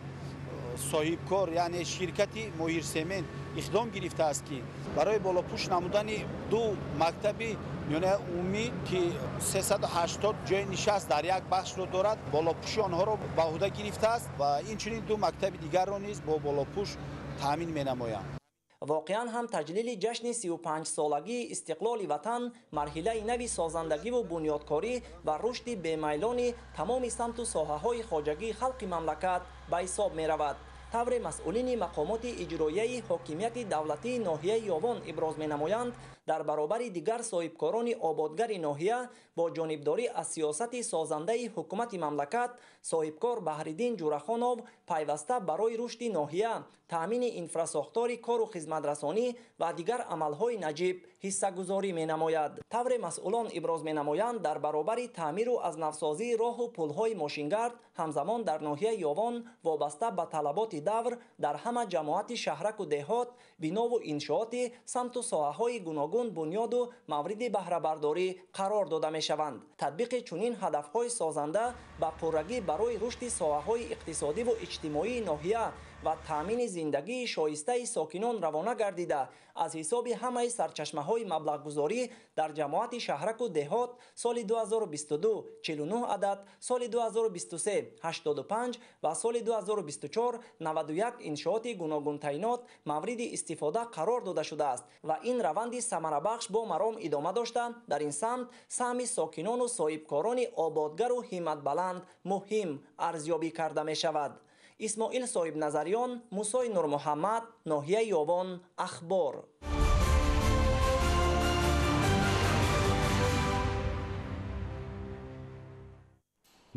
صاحبکار یعنی شرکت ماهر سمنت اقدام گرفته است که برای بالاپوش نمودن 2 مکتب یعنی عمومی که 380 جای نشست در یک بخش رو دارد بالاپوش آنها را به عهده گرفته است و اینچنین 2 مکتب دیگر را نیز با بالاپوش تامین می نمایند. واقعا هم تجلیل جشن 35 سالگی استقلال وطن مرحله نوی سازندگی و بنیادکاری و رشد بی‌میلان تمام سمت و ساحه‌های خواجگی خلق مملکت به حساب می رود. طور مسئولین مقامات اجرایی حاکمیت دولتی ناحیه یاوان ابراز می نمایند در برابر دیگر صاحبکاران آبادگر ناحیه با جانبداری از سیاست سازنده حکومت مملکت صاحبکار بحرالدین جورخانov پیوسته برای رشد ناحیه تامین اینفراساختور کار و خدمت رسانی و دیگر عملهای نجیب حصه گذاری می نماید. طور مسئولان ابراز می نمایند در برابر تعمیر و از نوسازی راه و پلهای ماشینگرد همزمان در ناحیه یاوان وابسته به طلبات دور در همه جماعت شهرک و دهات بنا و انشاءات سمت و ساحه‌های گوناگون بنیاد و مورد بهره برداری قرار داده می شوند. تطبیق چنین هدفهای سازنده با پررگی برای رشد ساحه‌های اقتصادی و اجتماعی ناحیه و تامین زندگی شایسته ساکنان روانه گردیده از حساب همه سرچشمه‌های مبلغ گذاری در جماعت شهرک و دهات سال 2022 49 عدد، سال 2023 85 و سال 2024 91 انشاءات گوناگون تعینات مورد استفاده قرار داده شده است و این روند ثمره بخش با مرام ادامه داشته در این سمت سهم ساکنان و صاحبکاران آبادگر و همت بلند مهم ارزیابی کرده می شود. اسماعیل صاحب نظریان، موسی نور محمد، ناحیه یاوان، اخبار.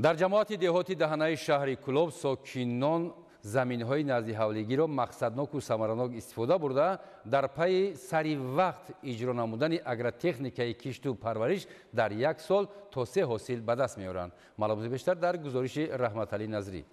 در جماعت دهاتی دهنه شهر کلوب ساکنان زمین‌های نزد حولگی را مقصدناک و ثمرناک استفاده برده در پی سری وقت اجرا نمودن اگرتکنیکای کشت و پرورش در 1 سال تا 3 حاصل به دست می‌آورند. معلومات بیشتر در گزارش رحمت علی نظری.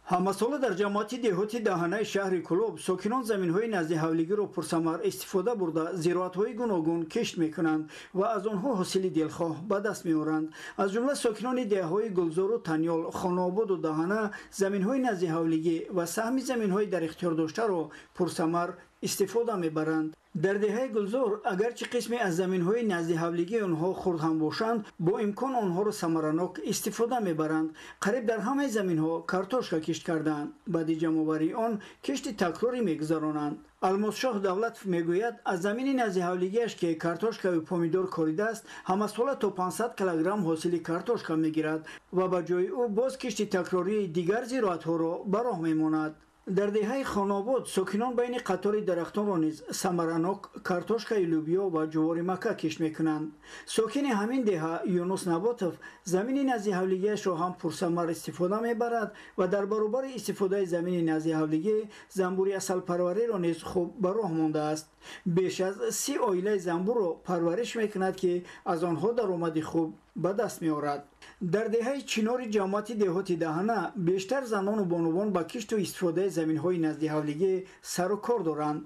همساله در جماعت دهاتی دهنه شهر کلوب ساکنان زمین‌های نزد حولگی را پرثمر استفاده برده زراعت‌های گوناگون کشت می‌کنند و از آنها حاصل دلخواه به دست می‌آورند. از جمله ساکنان دهه‌های گلزار و تنیال، خان‌آباد و دهنه زمین‌های نزد حولگی و سهم زمین‌های در اختیار داشته را پرثمر استفاده می‌برند. در دهه گلزار اگرچه قسمی از زمین‌های نزد حولگی آنها خرد هم باشند با امکان آنها را ثمرناک استفاده می‌برند. قریب در همه زمین‌ها کارتوشکا کشت کردند. بعد جمع‌آوری آن کشت تکراری می‌گذرانند. الماس شاه دولت میگوید از زمین نزد حولگیش که کارتوشکا و پومیدور کاریده است همساله تا 500 کیلوگرم حاصل کارتوشکا می‌گیرد و به جای او باز کشت تکراری دیگر زراعت‌ها را به راه می‌ماند. در دهه خان‌آباد ساکنان بین قطار درختان را نیز ثمرناک کارتوشکای لوبیا و جوار مکه کشت می‌کنند. ساکن همین دهه یونس نباتов زمین نزد حولگیش را هم پرثمر استفاده می‌برد و در برابر استفاده زمین نزد حولگی زنبور اصل پروری را نیز خوب به راه مانده است. بیش از 30 عائله زنبور را پرورش می‌کند که از آنها درآمد خوب به دست می آورد. در دهه چنار جماعت دهات دهانه بیشتر زنان و بانوان با کشت و استفاده زمین های نزد حولیگی سر و کار دارند.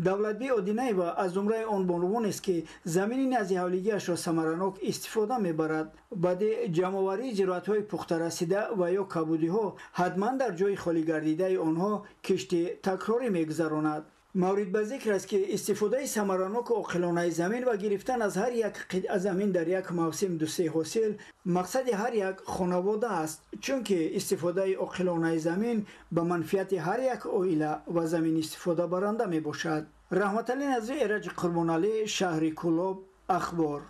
دولتبی آدینه و از جمله آن بانوان است که زمین نزد حولیگیش را ثمرناک استفاده می برد. بعد جمع‌آوری زراعت های پخته رسیده و یا کبودی ها حتما در جای خالی گردیده آنها کشت تکراری می گذراند. مورد به ذکر است که استفاده ثمرناک و عاقلانه زمین و گرفتن از هر یک قطعه زمین در یک موسم دو سه حاصل مقصد هر یک خانواده است، چون که استفاده عاقلانه زمین به منفعت هر یک عائله و زمین استفاده برنده می باشد. رحمت علی نظری، ایرج قربانعلی، شهر کلوب، اخبار.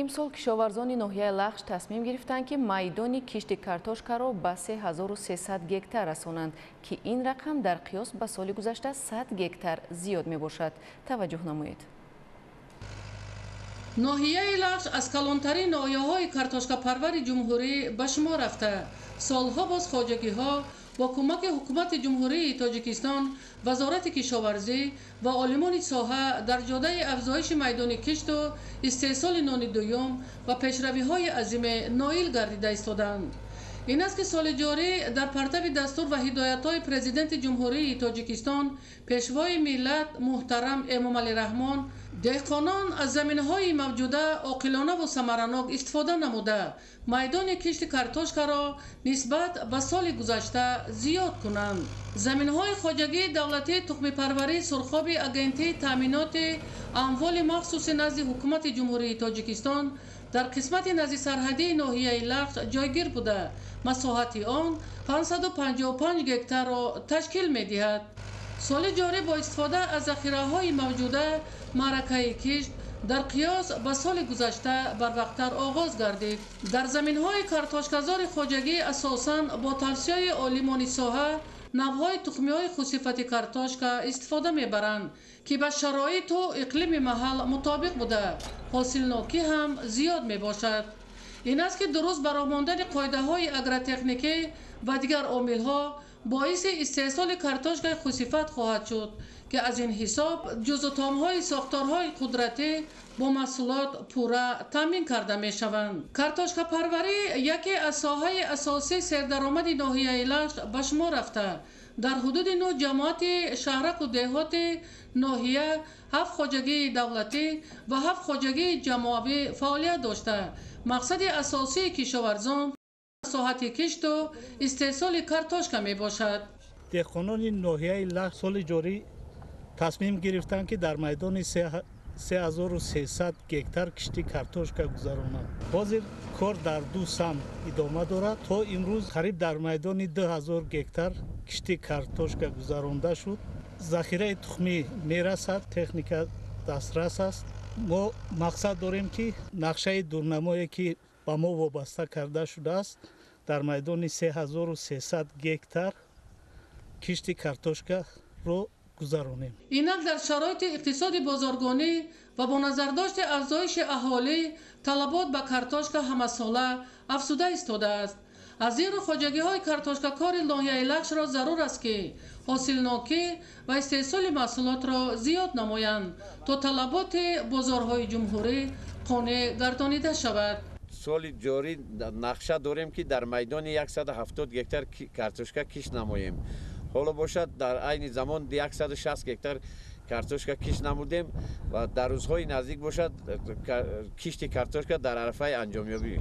имсол кишоварзони ноҳияи лахш тасмим гирифтанд ки майдони кишти картошкаро ба 3300 гектар расонанд ки ин рақам дар қиёс ба соли гузашта 100 гектар зиёд мебошад. таваҷҷӯҳ намоед. ноҳияи лахш аз калонтарин ноҳияҳои картошкапарвари ҷумҳурӣ ба шумор рафта солҳо боз хоҷагиҳо با کمک حکومت جمهوری تاجیکستان، وزارت کشاورزی و عالمان ساحه در جاده افزایش میدان کشت و استحصال نان دوم و پیشروی‌های عظیم نائل گردیده ایستادند. این است که سال جاری در پرتو دستور و هدایت‌های پرزیدنت جمهوری تاجیکستان پیشوای ملت محترم امامعلی رحمان دهقانان از زمین‌های موجوده عاقلانه و ثمرناک استفاده نموده میدان کشت کارتوشکا را نسبت به سال گذشته زیاد کنند. زمین‌های خواجگی دولتی تخم پروری سرخاب اگنتی تامینات اموال مخصوص نزد حکومت جمهوری تاجیکستان در قسمت نزد سرحدی ناحیه لخش جایگیر بوده. مساحت آن 555 گکتار را تشکیل می‌دهد. سال جاری با استفاده از ذخیره‌های موجوده معرکه کشت در قیاس به سال گذشته بروقتر آغاز گردید. در زمین‌های کارتوشکازار خواجگی اساساً با توصیه عالمان ساحه نوهای تخمی‌های خوصفت کارتوشکا استفاده می‌برند که به شرایط و اقلیم محل مطابق بوده. حاصلناکی هم زیاد میباشد. این است که درست برای ماندن قاعده‌های اگرتکنیکی و دیگر عامل‌ها باعث استحصال کارتوشکای خوصفت خواهد شد که از این حساب جزء تام‌های ساختارهای قدرتی با محصولات پورا تامین کرده می‌شوند. کارتوشکا پروری یکی از ساحه‌های اساسی سردرآمد ناحیه لخش به شمار رفته. در حدود 9 جماعت شهرک و دهات ناحیه 7 خواجگی دولتی و 7 خواجگی جماعی فعالیت داشته. مقصد اساسی کشاورزان مساحت کشت و استحصال کارتوشکا می باشد. دهقانان ناحیه لخش سال جاری تصمیم گرفتند که در میدان 3300 گکتار کشتی کارتوشکا گذرانند. حاضر کار در دو سمت ادامه دارد. تا امروز قریب در میدان 2000 گکتار کشتی کارتوشکا گذرانده شد. ذخیره تخمی میرسد، تکنیک دسترس است. ما مقصد داریم که نقشه دورنمایی که با ما وابسته کرده شده است در میدان 3300 گکتار کشتی کارتوشکا رو گذرانیم. اینک در شرایط اقتصاد بازارگانی و با نظر داشت افزایش اهالی طلبات به کارتوشکا همساله افزوده ایستاده است. از این رو خواجگی‌های کارتوشکا کار ناحیه لخش را ضرور است که حاصلناکی و استحصال محصولات را زیاد نمایند تا طلبات بازارهای جمهوری قانع گردانیده شود. سال جاری نقشه داریم که در میدان 170 گکتار کارتوشکا کشت نماییم. حالا باشد در عین زمان 160 گکتار کارتوشکا کشت نمودیم و در روزهای نزدیک باشد کشت کارتوشکا در عرفه انجامیابی.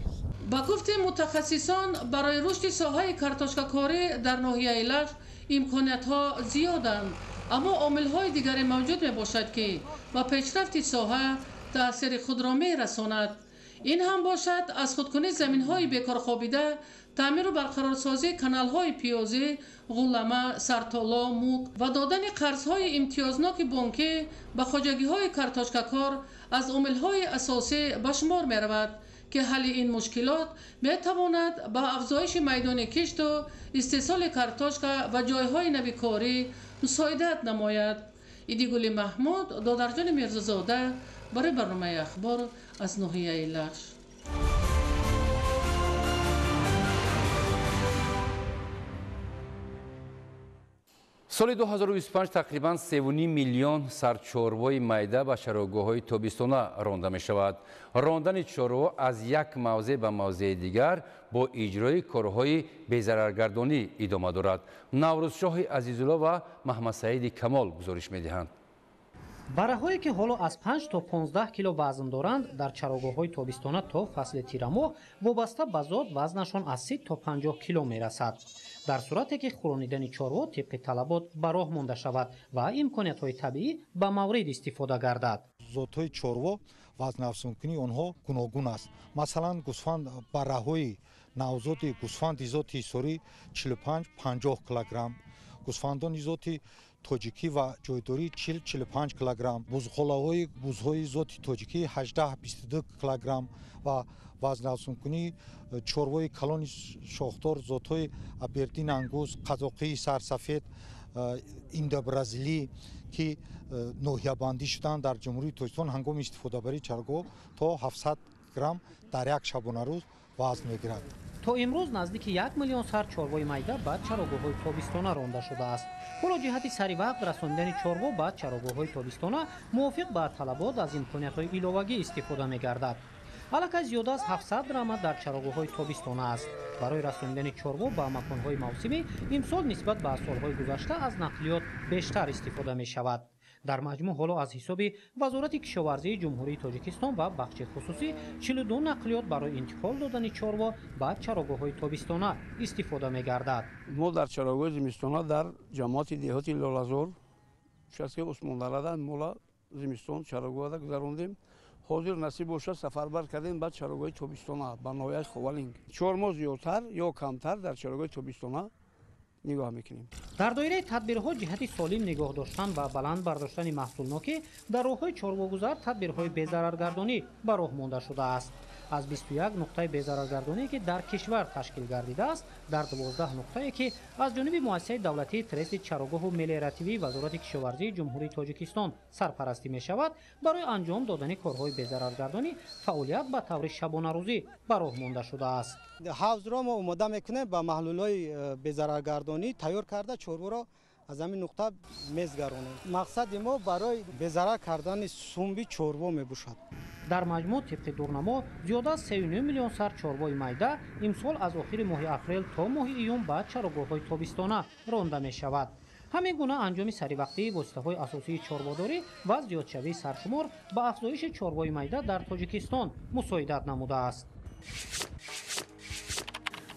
با گفت متخصصان برای رشد ساحه کارتوشکا کاری در ناحیه لخش امکانات‌ها زیادند، اما عامل‌های دیگری موجود میباشد که با پیشرفت ساحه تأثیر خود را میرساند. این هم باشد از خودکنی زمین‌های بیکار خوابیده، تعمیر و برقرارسازی کانال‌های پیازی، غولامه، سرتالا، موک و دادن قرض‌های امتیازناک بانکی به خواجگی‌های کارتوشکا کار از عامل‌های اساسی به شمار می‌رود که حل این مشکلات می‌تواند به افزایش میدان کشت و استحصال کارتوشکا و جای‌های نوی کاری مساعدت نماید. ایدیگولی محمود، دادرجان میرزازاده برای برنامه اخبار از ناحیه لخش. соли 2025 тақрибан 3.5 миллион сарчорвои майда ба чароғоҳҳои тобистона ронда мешавад. Рондани чорво аз як мавзеъ ба мавзеъи дигар бо иҷрои корҳои безараргардонӣ идома дорад. Наврӯзшоҳи Азизулло ва Маҳмадсаиди Камол гузориш медиҳанд. бараҳое ки ҳоло аз 5 то 15 кило вазн доранд дар чароғоҳҳои тобистона то фасли тирамоҳ вобаста ба зот вазнашон аз 30 то 50 кило мерасад. дар сурате ки хӯронидани чорво тибқи талабот ба роҳ монда шавад ва имкониятҳои табиӣ ба маврид истифода гардад. зотҳои чорво вазнавсонкунии онҳо гуногун аст. масалан гӯсфанд бараҳои навзоди гӯсфанди зоти ҳисорӣ 45-50 килограмм, гӯсфандони зоти тоҷикӣ ва ҷойдорӣ 40-45 килограмм, бузғолаҳои бузҳои зоти тоҷикӣ 18-22 килограмм ва вазнавсонкунии чорвои калони шохдор зотҳои абердин ангуз, қазоқии сарсафед, индобразилӣ ки ноҳиябандӣ шуданд дар ҷумҳурии Тоҷикистон ҳангоми истифодабарии чарогоҳ то 700 грамм дар як шабонарӯз вазн мегирад. то имрӯз наздики 1 миллион сар чорвои майда ба чароғоҳҳои тобистона ронда шудааст. ҳоло ҷиҳати саривақт расонидани чорво ба чароғоҳҳои тобистона мувофиқ ба талабот аз имкониятҳои иловагӣ истифода мегардад. аллакай зиёда аз 700 драма дар чароғоҳҳои тобистона аст. барои расонидани чорво ба маконҳои мавсимӣ имсол нисбат ба солҳои гузашта аз нақлиёт бештар истифода мешавад. дар маҷмӯъ ҳоло аз ҳисоби вазорати кишоварзии ҷумҳурии Тоҷикистон ва бахши хусусӣ 42 нақлиёт барои интиқол додани чорво ба чароғоҳҳои тобистона истифода мегардад. мо дар чароғоҳи зимистона дар ҷамоати деҳоти лолазор шаст ки усмондарадан мола зимистон чароғоҳда гузарондем. ҳозир насиб бошад сафарбар кардем ба чароғоҳи тобистона ба ноҳияи Ховалинг. 4 моҳ зиёдтар ё камтар дар чароғоҳи тобистона нигоҳ мекунем. дар доираи тадбирҳо ҷиҳати солим нигоҳ доштан ва баланд бардоштани маҳсулнокӣ дар роҳҳои чорвогузар тадбирҳои безараргардонӣ ба роҳ монда шудааст. аз 21 нуқтаи безараргардоние ки дар кишвар ташкил гардидааст, дар 12 нуқтае ки аз ҷониби муассисаи давлатии треси чароғоҳу мелиоративии вазорати кишоварзии ҷумҳурии Тоҷикистон сарпарастӣ мешавад, барои анҷом додани корҳои безараргардонӣ фаъолият ба таври шабонарӯзӣ ба роҳ монда шудааст. ҳавзро мо омода мекунем ба маҳлулҳои безараргардонӣ тайёр карда чорворо аз ҳамин нуқта мезгаронем. мақсади мо барои безарар кардани сумби чорво мебошад. дар маҷмӯъ тибқи дурнамо зиёда аз 3.9 миллион сар чорвои майда имсол аз охири моҳи апрел то моҳи июн ба чароғоҳҳои тобистона ронда мешавад. ҳамин гуна анҷоми саривақтии воситаҳои асосии чорводорӣ ва зиёдшавии саршумор ба афзоиши чорвои майда дар Тоҷикистон мусоидат намудааст.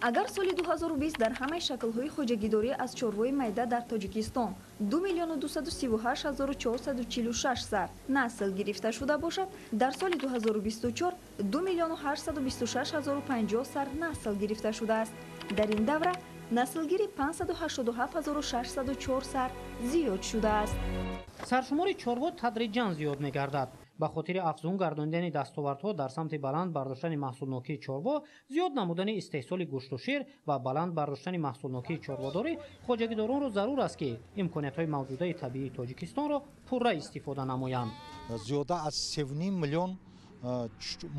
агар соли 2020 дар ҳамаи шаклҳои хоҷагидорӣ аз чорвои майда дар Тоҷикистон 2,238,446 сар насл гирифта шуда бошад, дар соли 2024 2,826,050 сар насл гирифта шудааст. дар ин давра наслгири 587,604 сар зиёд шудааст. саршумори чорво тадриҷан зиёд мегардад. ба хотири афзун гардонидани дастовардҳо дар самти баланд бардоштани маҳсулнокии чорво, зиёд намудани истеҳсоли гӯшту шир ва баланд бардоштани маҳсулнокии чорводорӣ, хоҷагидоронро зарур аст ки имкониятҳои мавҷудаи табиии Тоҷикистонро пурра истифода намоянд. зиёда аз 3.5 миллион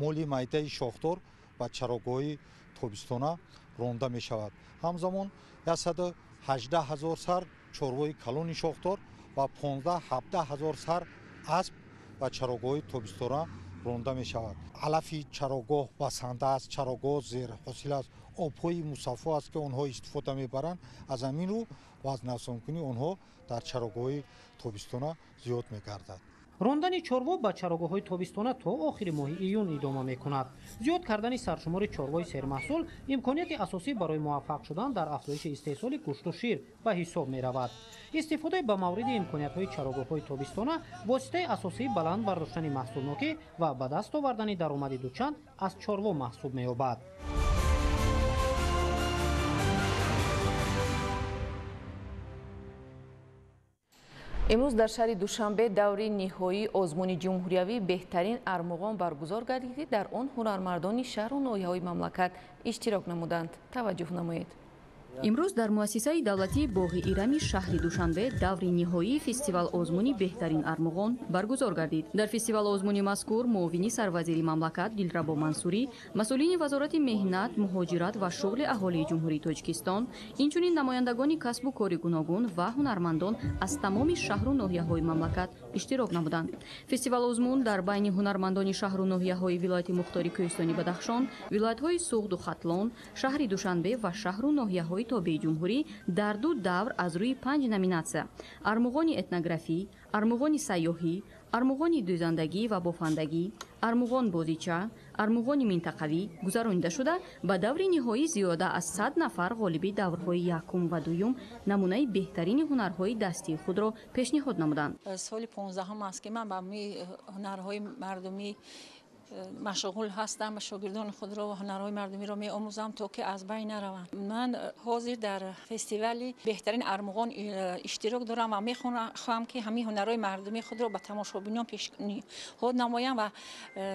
моли майдаи шохдор ба чароғоҳи тобистона ронда мешавад. ҳамзамон 118 ҳазор сар чорвои калони шохдор ва 15-17 ҳазор сар асп ба чароғоҳи тобистона ронда мешавад. алафи чароғоҳ басанда аст, чароғоҳ зерҳосил аст, обҳои мусаффо аст ки онҳо истифода мебаранд. аз ҳамин рӯ вазнавсонкунии онҳо дар чароғоҳи тобистона зиёд мегардад. рондани чорво ба чароғоҳҳои тобистона то охири моҳи июн идома мекунад. зиёд кардани саршумори чорвои сермаҳсул имконияти асосӣ барои муваффақ шудан дар афзоиши истеҳсоли гӯшту шир ба ҳисоб меравад. истифодаи ба мавриди имкониятҳои чароғоҳҳои тобистона воситаи асосии баланд бардоштани маҳсулнокӣ ва ба даст овардани даромади дучанд аз чорво маҳсуб меёбад. имрӯз дар шаҳри душанбе даври ниҳоии озмуни ҷумҳуриявии беҳтарин армуғон баргузор гардид дар он ҳунармардони шаҳру ноҳияҳои мамлакат иштирок намуданд. таваҷҷӯҳ намоед. امروز در مؤسسه دولتی باغ ایرانی شهر دوشنبه دور نهایی فستیوال آزمونی بهترین ارمغان برگزار گردید. در فستیوال آزمونی مذکور معاون سروزیر مملکت دلربا منصوری، مسئولین وزارت مهنت، مهاجرت و شغل اهالی جمهوری تاجیکستان، اینچنین نمایندگان کسب و کار گوناگون و هنرمندان از تمام شهر و ناحیه‌های مملکت اشتراک نمودند. فستیوال آزمون در بین هنرمندان شهر و ناحیه‌های ولایت مختار کوهستانی بدخشان، ولایت‌های سوغد و ختلان، شهر دوشنبه و شهر و ناحیه‌های تابع جمهوری در دو دور از روی 5 نامیناسیون ارمغان اتنوگرافی، ارمغان سیاحی، ارمغان دوزندگی و بافندگی، ارمغان بازیچه، ارمغان منطقوی گذرانیده شده. به دور نهایی زیاده از 100 نفر غالب دورهای یکم و دوم نمونه بهترین هنرهای دستی خود را پیشنهاد نمودند. سال 15 است که من با هنرهای مردمی مشغول هستم و شاگردان خود را و هنرهای مردمی را می آموزم تا که از بین نروند. من حاضر در فستیوال بهترین ارمغان اشتراک دارم و می خواهم که همین هنرهای مردمی خود را به تماشابینان پیشنهاد نمایم و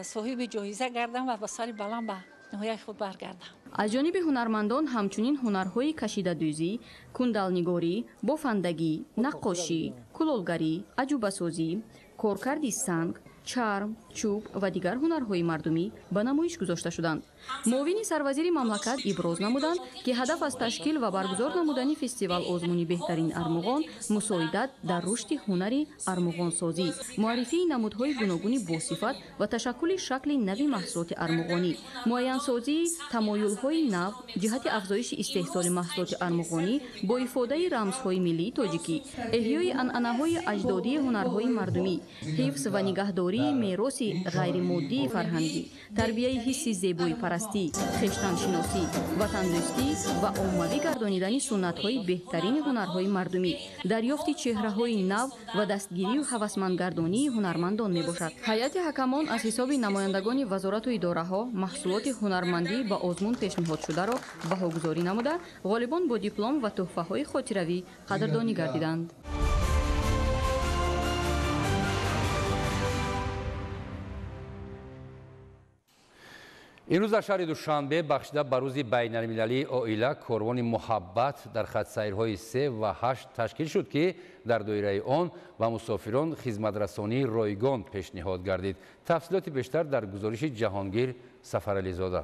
صاحب جایزه گردم و به سر بلند به نهایت خود برگردم. از جانب هنرمندان همچنین هنرهای کشیده دوزی، کندلنگاری، بافندگی، نقاشی، کلالگری، عجوبه سازی، کارکردی سنگ، چرم، چوب و دیگر هنرهای مردمی به نمایش گذاشته شدند. معاون سروزیر مملکت ابراز نمودند که هدف از تشکیل و برگزار نمودن فستیوال آزمونی بهترین ارمغان مساعدت در رشد هنری ارمغان سازی، معرفی نمودهای گوناگون باصفت و تشکل شکل نوی محصولات ارمغانی، معین سازی تمایل‌های نو جهت افزایش استحصال محصولات ارمغانی با افاده رمزهای ملی تاجیکی، احیای عنعنه‌های اجدادی هنرهای مردمی، حفظ و نگهداری میراث غیر مادی فرهنگی، تربیت حس زیبایی پرستی، خویشتن شناسی، وطن دوستی و عمومی گردانیدن سنت‌های بهترین هنرهای مردمی، دریافت چهره‌های نو و دستگیری و هوسمندگردانی هنرمندان میباشد. هیئت حکمان از حساب نمایندگان وزارت و اداره‌ها محصولات هنرمندی با آزمون پیشنهاد شده را بهاگذاری نموده، غالبان با دیپلم و تحفه‌های خاطروی قدردانی گردیدند. امروز در شهر دوشنبه بخشیده به روز بین المللی عائله کاروان محبت در خط سیرهای 3 و 8 تشکیل شد که در دایره آن و مسافران خدمترسانی رایگان پیشنهاد گردید. تفصیلات بیشتر در گزارش جهانگیر سفرعلی زاده.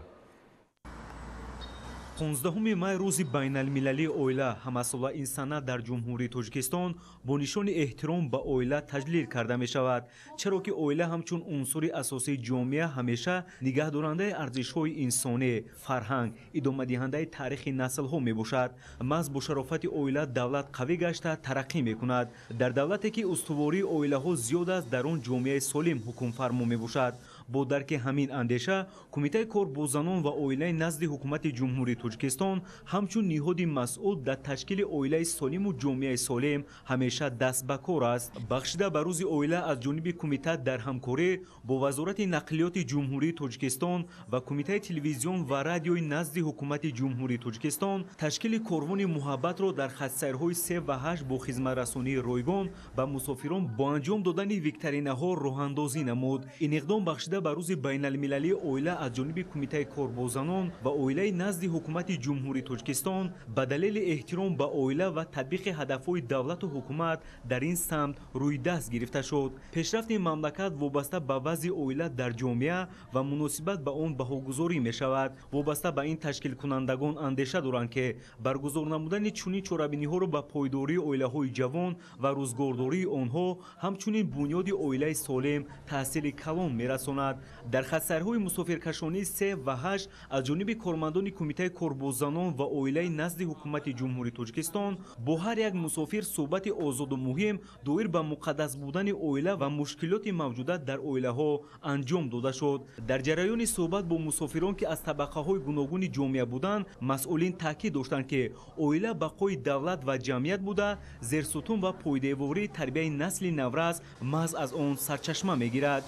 15 مای روز بین المللی عائله همساله این سنه در جمهوری تاجیکستان با نشان احترام به عائله تجلیل کرده می شود، چرا که عائله همچون عنصر اساسی جامعه همیشه نگهدارنده ارزش‌های انسانی، فرهنگ، ادامه دهنده تاریخ نسل‌ها می باشد. محض با شرافت عائله دولت قوی گشته ترقی می کند. در دولتی که استواری عائله‌ها زیاد است در آن جامعه سالم حکم فرما می باشد. با درک همین اندیشه کمیته کار با زنان و عائله نزد حکومت جمهوری تاجیکستان همچون نهاد مسئول در تشکیل عائله سالم و جامعه سالم همیشه دست به کار است. بخشیده به روز عائله از جانب کمیته در همکاری با وزارت نقلیات جمهوری تاجیکستان و کمیته تلویزیون و رادیوی نزد حکومت جمهوری تاجیکستان تشکیل کاروان محبت را در خط سیرهای 3 و 8 با خدمترسانی رایگان به مسافران با انجام دادن ویکتوریناها راهاندازی نمود. این اقدام بخشیده به روز بین المللی عائله از جانب کمیته کار با زنان و عائله نزد حکومت جمهوری تاجیکستان به دلیل احترام به عائله و تطبیق هدفهای دولت و حکومت در این سمت روی دست گرفته شد. پیشرفت مملکت وابسته به وضع عائله در جامعه و مناسبت به آن بهاگذاری می شود. وابسته به این تشکیل کنندگان اندیشه دارند که برگزار نمودن چنین چاره‌بینی‌ها را به پایداری عائله‌های جوان و روزگارداری آنها همچنین بنیاد عائله سالم تحصیل کلان می‌رساند. در خط سیرهای مسافرکشانی 3 و 8 از جانب کارمندان کمیته کار با زنان و عائله نزد حکومت جمهوری تاجیکستان با هر یک مسافر صحبت آزاد و مهم دایر به مقدس بودن عائله و مشکلات موجوده در عائله‌ها انجام داده شد. در جریان صحبت با مسافران که از طبقه‌های گوناگون جامعه بودند، مسئولین تاکید داشتند که عائله بقای دولت و جمعیت بوده، زیرستون و پایداری تربیت نسل نورز محض از آن سرچشمه می‌گیرد.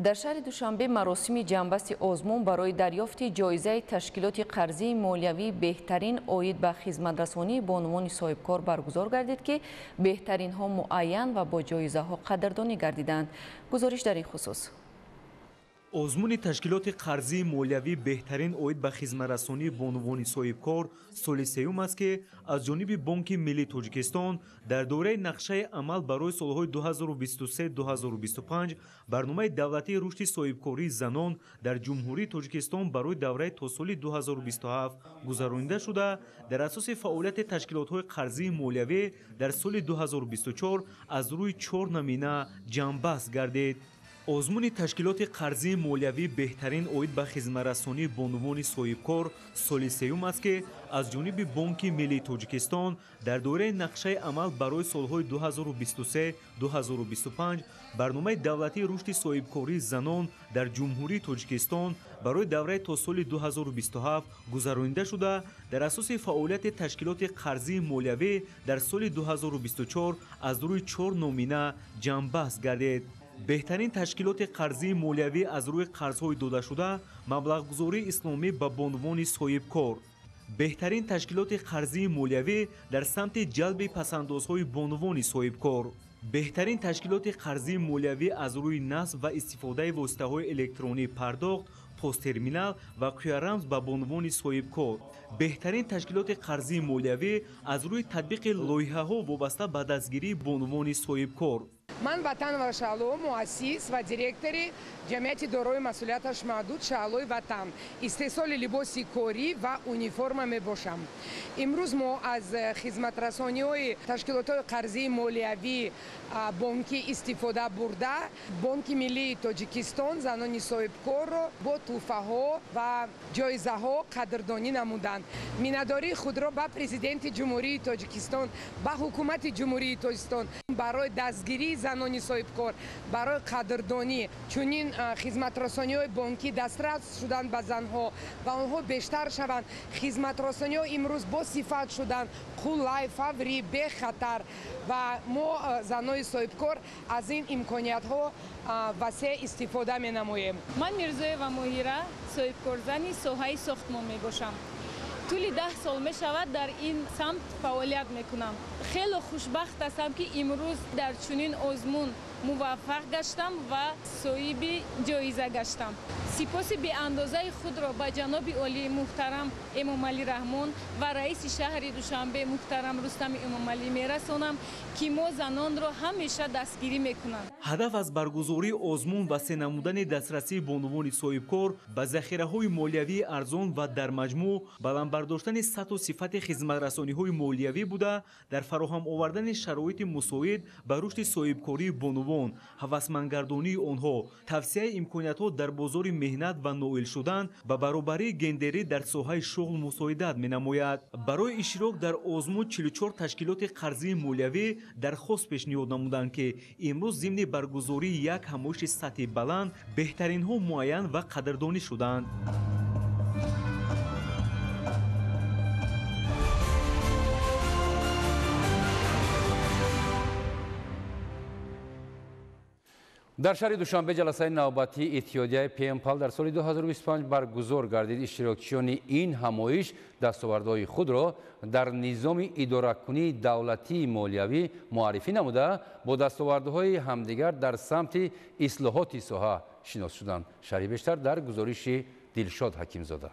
در شهر دوشنبه مراسم جنبست آزمون برای دریافت جایزه تشکیلات قرضی مالیوی بهترین عاید به خدمترسانی به عنوان صاحبکار برگزار گردید که بهترین ها معین و با جایزه ها قدردانی گردیدند. گزارش در این خصوص. آزمون تشکیلات قرضی مالیوی بهترین عاید به خدمترسانی به عنوان صاحبکار سال سوم است که از جانب بانک ملی تاجیکستان در دوره نقشه عمل برای سالهای 2023-2025 برنامه دولتی رشد صاحبکاری زنان در جمهوری تاجیکستان برای دوره تا سال 2027 گذرانیده شده. در اساس فعالیت تشکیلات‌های قرضی مالیوی در سال 2024 از روی 4 نمونه جنبست گردید. آزمون تشکیلات قرضی مالیوی بهترین عاید به خدمترسانی به عنوان صاحبکار سال سوم است که از جانب بانک ملی تاجیکستان در دوره نقشه عمل برای سالهای 2023-2025 برنامه دولتی رشد صاحبکاری زنان در جمهوری تاجیکستان برای دوره تا سال 2027 گذرانیده شده. در اساس فعالیت تشکیلات قرضی مالیوی در سال 2024 از روی 4 نمونه جنبست گردید. بهترین تشکیلات قرضی مالیوی از روی قرضهای داده شده مبلغ‌گذاری اسلامی به عنوان صاحبکار. بهترین تشکیلات قرضی مالیوی در سمت جلب پسندازهای به عنوان صاحبکار. بهترین تشکیلات قرضی مالیوی از روی نصب و استفاده واسطه‌های الکترونی پرداخت پست ترمینال و قیارمز به عنوان صاحبکار. بهترین تشکیلات قرضی مالیوی از روی تطبیق لایحه‌ها وابسته به دستگیری به عنوان صاحبکار. من ватан ва шаъло муассис ва директори ҷамъияти дорои масъулияташ маҳдуд шаълои ватан истеҳсоли либоси корӣ ва униформа мебошам. имрӯз мо аз хизматрасониҳои ташкилотҳои қарзии молиявӣ бонкӣ истифода бурда бонки миллии тоҷикистон занони соҳибкорро бо тӯҳфаҳо ва ҷоизаҳо қадрдонӣ намуданд. миннатдории худро ба президенти ҷумҳурии тоҷикистон ба ҳукумати ҷумҳурии тоҷикистон барои дастгирии занони соҳибкор барои қадрдонӣ чунин хизматрасониҳои бонкӣ дастрас шуданд ба занҳо ва онҳо бештар шаванд. хизматрасониҳо имрӯз бо сифат шуданд қулай, фаврӣ, бехатар ва мо занони соҳибкор аз ин имкониятҳо васеъ истифода менамоем. ман мирзоева моҳира соҳибкорзани соҳаи сохтмон мебошам. тӯли 10 сол мешавад дар ин самт фаъолият мекунам. хело хушбахт ҳастам ки имрӯз дар чунин озмун муваффақ гаштам ва соҳиби ҷоиза гаштам. сипоси беандозаи худро ба ҷаноби олии муҳтарам эмомалӣ раҳмон ва раиси шаҳри душанбе муҳтарам рустами эмомалӣ мерасонам ки мо занонро ҳамеша дастгирӣ мекунанд. ҳадаф аз баргузории озмун ва се намудани дастрасӣ ба унвони соҳибкор ба захираҳои молиявии арзон ва дар маҷмӯъ баландбардоштани сатҳу сифати хизматрасониҳои молиявӣ буда дар фароҳам овардани шароити мусоид ба рушди соҳибкории бонувон, ҳавасмандгардонии онҳо, тавсеяи имкониятҳо дар бозори меҳнат ва ноил шудан ба баробарии гендерӣ дар соҳаи шуғл мусоидат менамояд. барои иштирок дар озмун 44 ташкилоти қарзии молиявӣ дархост пешниҳод намуданд ки имрӯз зимни баргузории як ҳамоиши сатҳи баланд беҳтаринҳо муайян ва қадрдонӣ шуданд. در شهر دوشنبه جلسه نوبتی اتحادیه پیمپل در سال 2025 برگزار گردید. اشتراکچیان این همایش دستاوردهای خود را در نظام اداره‌کنی دولتی مالیوی معرفی نموده با دستاوردهای همدیگر در سمت اصلاحات ساحه شناس شدند. شرح بیشتر در گزارش دلشاد حکیمزاده.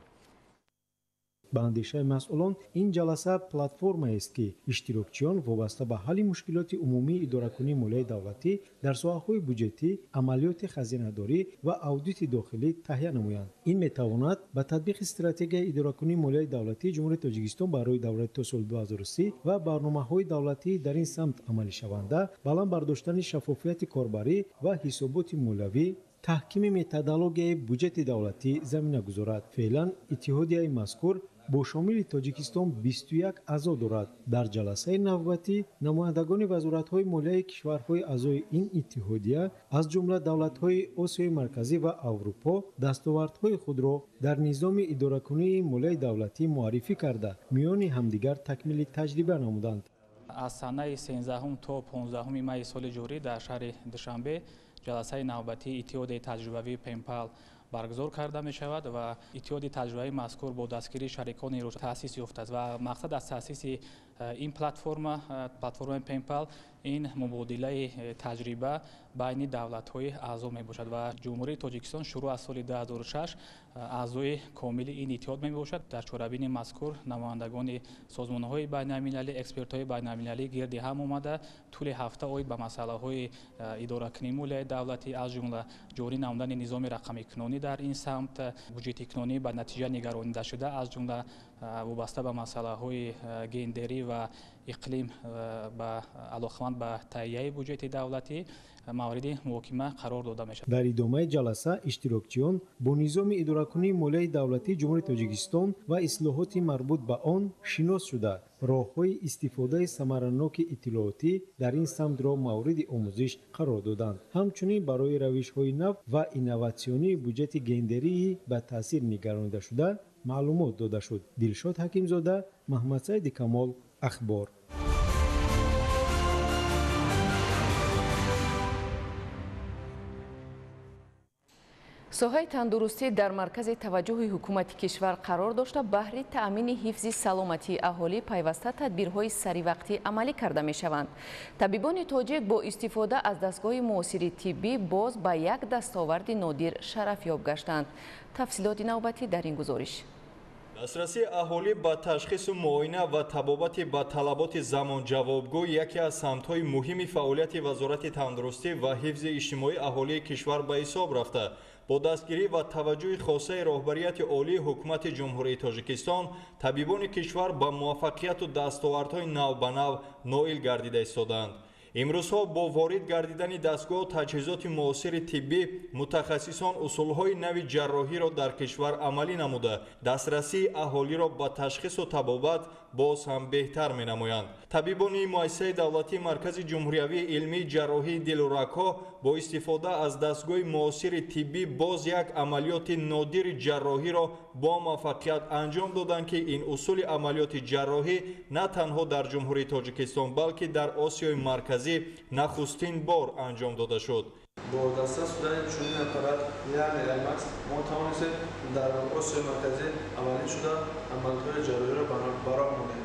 ба андешаи масъулон ин ҷаласа платформаест ки иштирокчиён вобаста ба ҳалли мушкилоти умумии идоракунии молияи давлатӣ дар соҳаҳои буҷетӣ, амалиёти хазинадорӣ ва аудити дохилӣ таҳия намоянд. ин метавонад ба татбиқи стратегияи идоракунии молияи давлатии ҷумҳурии тоҷикистон барои давраи то соли 2030 ва барномаҳои давлатӣ дар ин самт амалишаванда баланд бардоштани шаффофияти корбарӣ ва ҳисоботи молиявӣ таҳкими методологияи буҷети давлатӣ замина гузорад. феълан иттиҳодияи мазкур бо шомили тоҷикистон 21 аъзо дорад. дар ҷаласаи навбатӣ намояндагони вазоратҳои молияи кишварҳои аъзои ин иттиҳодия аз ҷумла давлатҳои осиёи марказӣ ва аврупо дастовардҳои худро дар низоми идоракунии молияи давлатӣ муаррифӣ карда миёни ҳамдигар такмили таҷриба намуданд. аз санаи 13 то 15 майи соли ҷорӣ дар шаҳри душанбе ҷаласаи навбатӣ иттиҳоди таҷрибавии пемпал баргузор карда мешавад ва иттиҳоди таҷрибавии мазкур бо дастгирии шарикони таъсис ёфтааст ва мақсад аз таъсиси ин платформаи пемпал ин мубодилаи таҷриба байни давлатҳои аъзо мебошад ва ҷумҳурии тоҷикистон шуруъ аз соли 2006 аъзои комили ин иттиҳод мебошад. Дар чорабини мазкур намояндагони созмонҳои байналмилалӣ, экспертҳои байналмилалӣ гирди ҳам омада тӯли ҳафта оид ба масъалаҳои идоракунии молияи давлатӣ аз ҷумла ҷорӣ намудани низоми рақамикунонӣ дар ин самт, буҷети кунонӣ ба натиҷа нигаронидашуда аз ҷумла вобаста ба масъалаҳои гендерӣ ва иқлим ба алоқаманд ба таҳияи буҷети давлатӣ мавриди муҳокима қарор дода мешавад. дар идомаи ҷаласа иштирокчиён бо низоми идоракунии молияи давлатии ҷумҳурии тоҷикистон ва ислоҳоти марбут ба он шинос шуда роҳҳои истифодаи самараноки иттилоотӣ дар ин самтро мавриди омӯзиш қарор доданд. ҳамчунин барои равишҳои нав ва инноватсионии буҷети гендерии ба таъсир нигаронидашуда маълумот дода шуд. Дилшод Ҳакимзода, Маҳмадсаиди Камол, Ахбор. соҳаи тандурустӣ дар маркази таваҷҷуҳи ҳукумати кишвар қарор дошта баҳри таъмини ҳифзи саломатии аҳолӣ пайваста тадбирҳои саривақтӣ амалӣ карда мешаванд. табибони тоҷик бо истифода аз дастгоҳи муосири тиббӣ боз ба як дастоварди нодир шарафёб гаштанд. тафсилоти навбатӣ дар ин гузориш. дастрасии аҳолӣ ба ташхису муоина ва табобати ба талаботи замонҷавобгӯ яке аз самтҳои муҳими фаъолияти вазорати тандурустӣ ва ҳифзи иҷтимоии аҳолии кишвар ба ҳисоб рафта бо дастгирӣ ва таваҷҷуҳи хосаи роҳбарияти олии ҳукумати ҷумҳурии тоҷикистон табибони кишвар ба муваффақияту дастовардҳои навбанав ноил гардида истоданд. имрӯзҳо бо ворид гардидани дастгоҳу таҷҳизоти муосири тиббӣ мутахассисон усулҳои нави ҷарроҳиро дар кишвар амалӣ намуда дастрасии аҳолиро ба ташхису табобат боз ҳам беҳтар менамоянд. табибони муассисаи давлатии маркази ҷумҳуриявии илмии ҷарроҳии дилу рагҳо бо истифода аз дастгоҳи муосири тиббӣ боз як амалиёти нодири ҷарроҳиро бо муваффақият анҷом доданд ки ин усули амалиёти ҷарроҳӣ на танҳо дар ҷумҳурии тоҷикистон балки дар осиёи марказӣ нахустин бор анҷом дода шуд. бо дастрас шудани чунин аппарат яъне аймакс мо тавонистем дар осиёи марказӣ амалӣ шуда амалиётҳои ҷарроҳиро баро монем.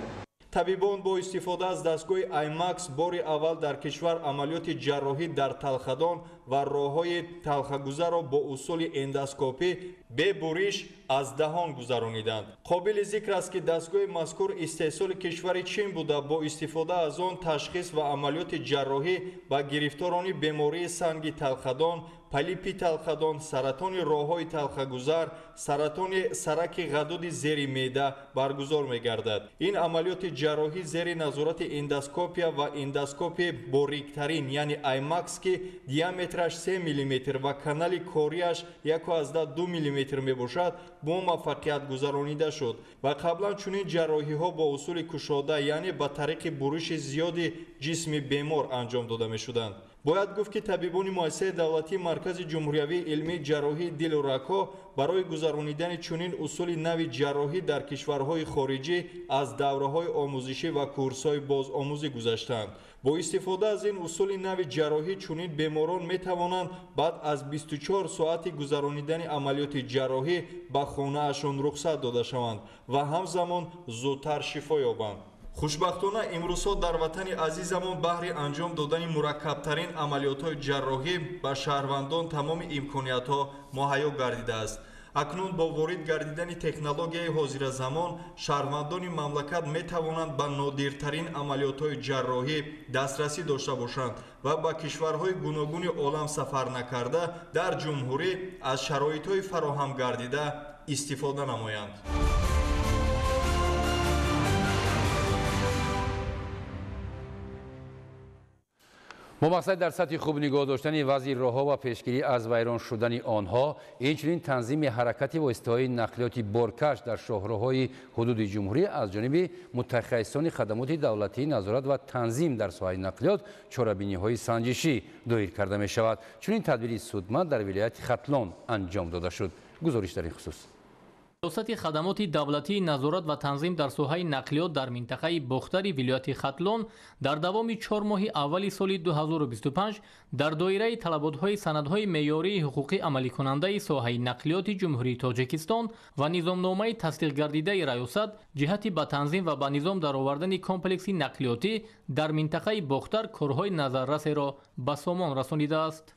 табибон бо истифода аз дастгоҳи аймакс бори аввал дар кишвар амалиёти ҷарроҳӣ дар талхадон ва роҳҳои талхагузарро бо усули эндоскопӣ бе буриш аз даҳон гузарониданд. қобили зикр аст ки дастгоҳи мазкур истеҳсоли кишвари чин буда бо истифода аз он ташхис ва амалиёти ҷарроҳӣ ба гирифторони бемории санги талхадон, палипи талхадон, саратони роҳҳои талхагузар, саратони сараки ғадуди зери меъда баргузор мегардад. ин амалиёти ҷарроҳӣ зери назорати эндоскопия ва эндоскопи бориктарин яъне аймакс ки диаметраш 3 мм ва канали корияш 1,2 мм мебошад бо муваффақият гузаронида шуд ва қаблан чунин ҷарроҳиҳо бо усули кушода яъне ба тариқи буриши зиёди ҷисми бемор анҷом дода мешуданд. бояд гуфт ки табибони муассисаи давлатии маркази ҷумҳуриявии илмии ҷарроҳии дилу рагҳо барои гузаронидани чунин усули нави ҷарроҳӣ дар кишварҳои хориҷӣ аз давраҳои омӯзишӣ ва курсҳои бозомӯзӣ гузаштанд. бо истифода аз ин усули нави ҷарроҳӣ чунин беморон метавонанд баъд аз 24 соати гузаронидани амалиёти ҷарроҳӣ ба хонаашон рухсат дода шаванд ва ҳамзамон зудтар шифо ёбанд. хушбахтона имрӯзҳо дар ватани азизамон баҳри анҷом додани мураккабтарин амалиётҳои ҷарроҳӣ ба шаҳрвандон тамоми имкониятҳо муҳайё гардидааст. акнун бо ворид гардидани технологияи ҳозиразамон шаҳрвандони мамлакат метавонанд ба нодиртарин амалиётҳои ҷарроҳӣ дастрасӣ дошта бошанд ва ба кишварҳои гуногуни олам сафар накарда дар ҷумҳурӣ аз шароитҳои фароҳам гардида истифода намоянд. با مقصد در سطح خوب نگاه داشتن وضع راه‌ها و پیشگیری از ویران شدن آنها، اینچنین تنظیم حرکت واسطه‌های نقلیاتی بارکش در شاهراه‌های حدود جمهوری از جانب متخصصان خدمات دولتی نظارت و تنظیم در ساحه نقلیات چاره‌بینی‌های سنجشی دایر کرده می‌شود. چنین تدبیری سودمند در ولایت ختلان انجام داده شد. گزارش در این خصوص. ریاست خدمات دولتی نظارت و تنظیم در ساحه نقلیات در منطقه بختری ولایت ختلون در دوام 4 ماه اول سال 2025 در دایره طلبات‌های سندهای معیاری حقوقی عملی کننده ساحه نقلیات جمهوری تاجیکستان و نظامنامه تصدیق گردیده ریاست جهت به تنظیم و به نظام درآوردن کمپلکسی نقلیاتی در منطقه بختر کارهای نظررس را به سامان رسانیده است.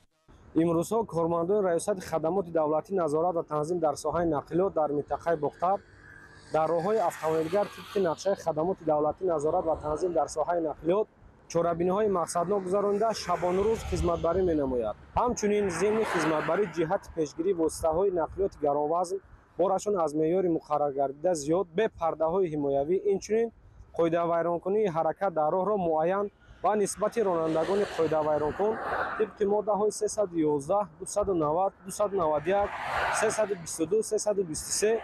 امروزها کارمندان ریاست خدمات دولتی نظارت و تنظیم در ساحه نقلیات در منطقه بختر در راه‌های اتومبیلگر طبق نقشه خدمات دولتی نظارت و تنظیم در ساحه نقلیات چورابینی‌های مقصدناک گذرانده شبانه روز خدمتبری می‌نماید. همچنین ضمن خدمتبری جهت پیشگیری واسطه‌های نقلیات گرانوزن بارشان از معیار مقرر گردیده زیاد به پرده‌های حمایوی اینچنین قاعده ویرانکنی حرکت در راه را معین و نسبت رانندگان قاعده ویرانکن طبق ماده‌های 311 290 291 322 323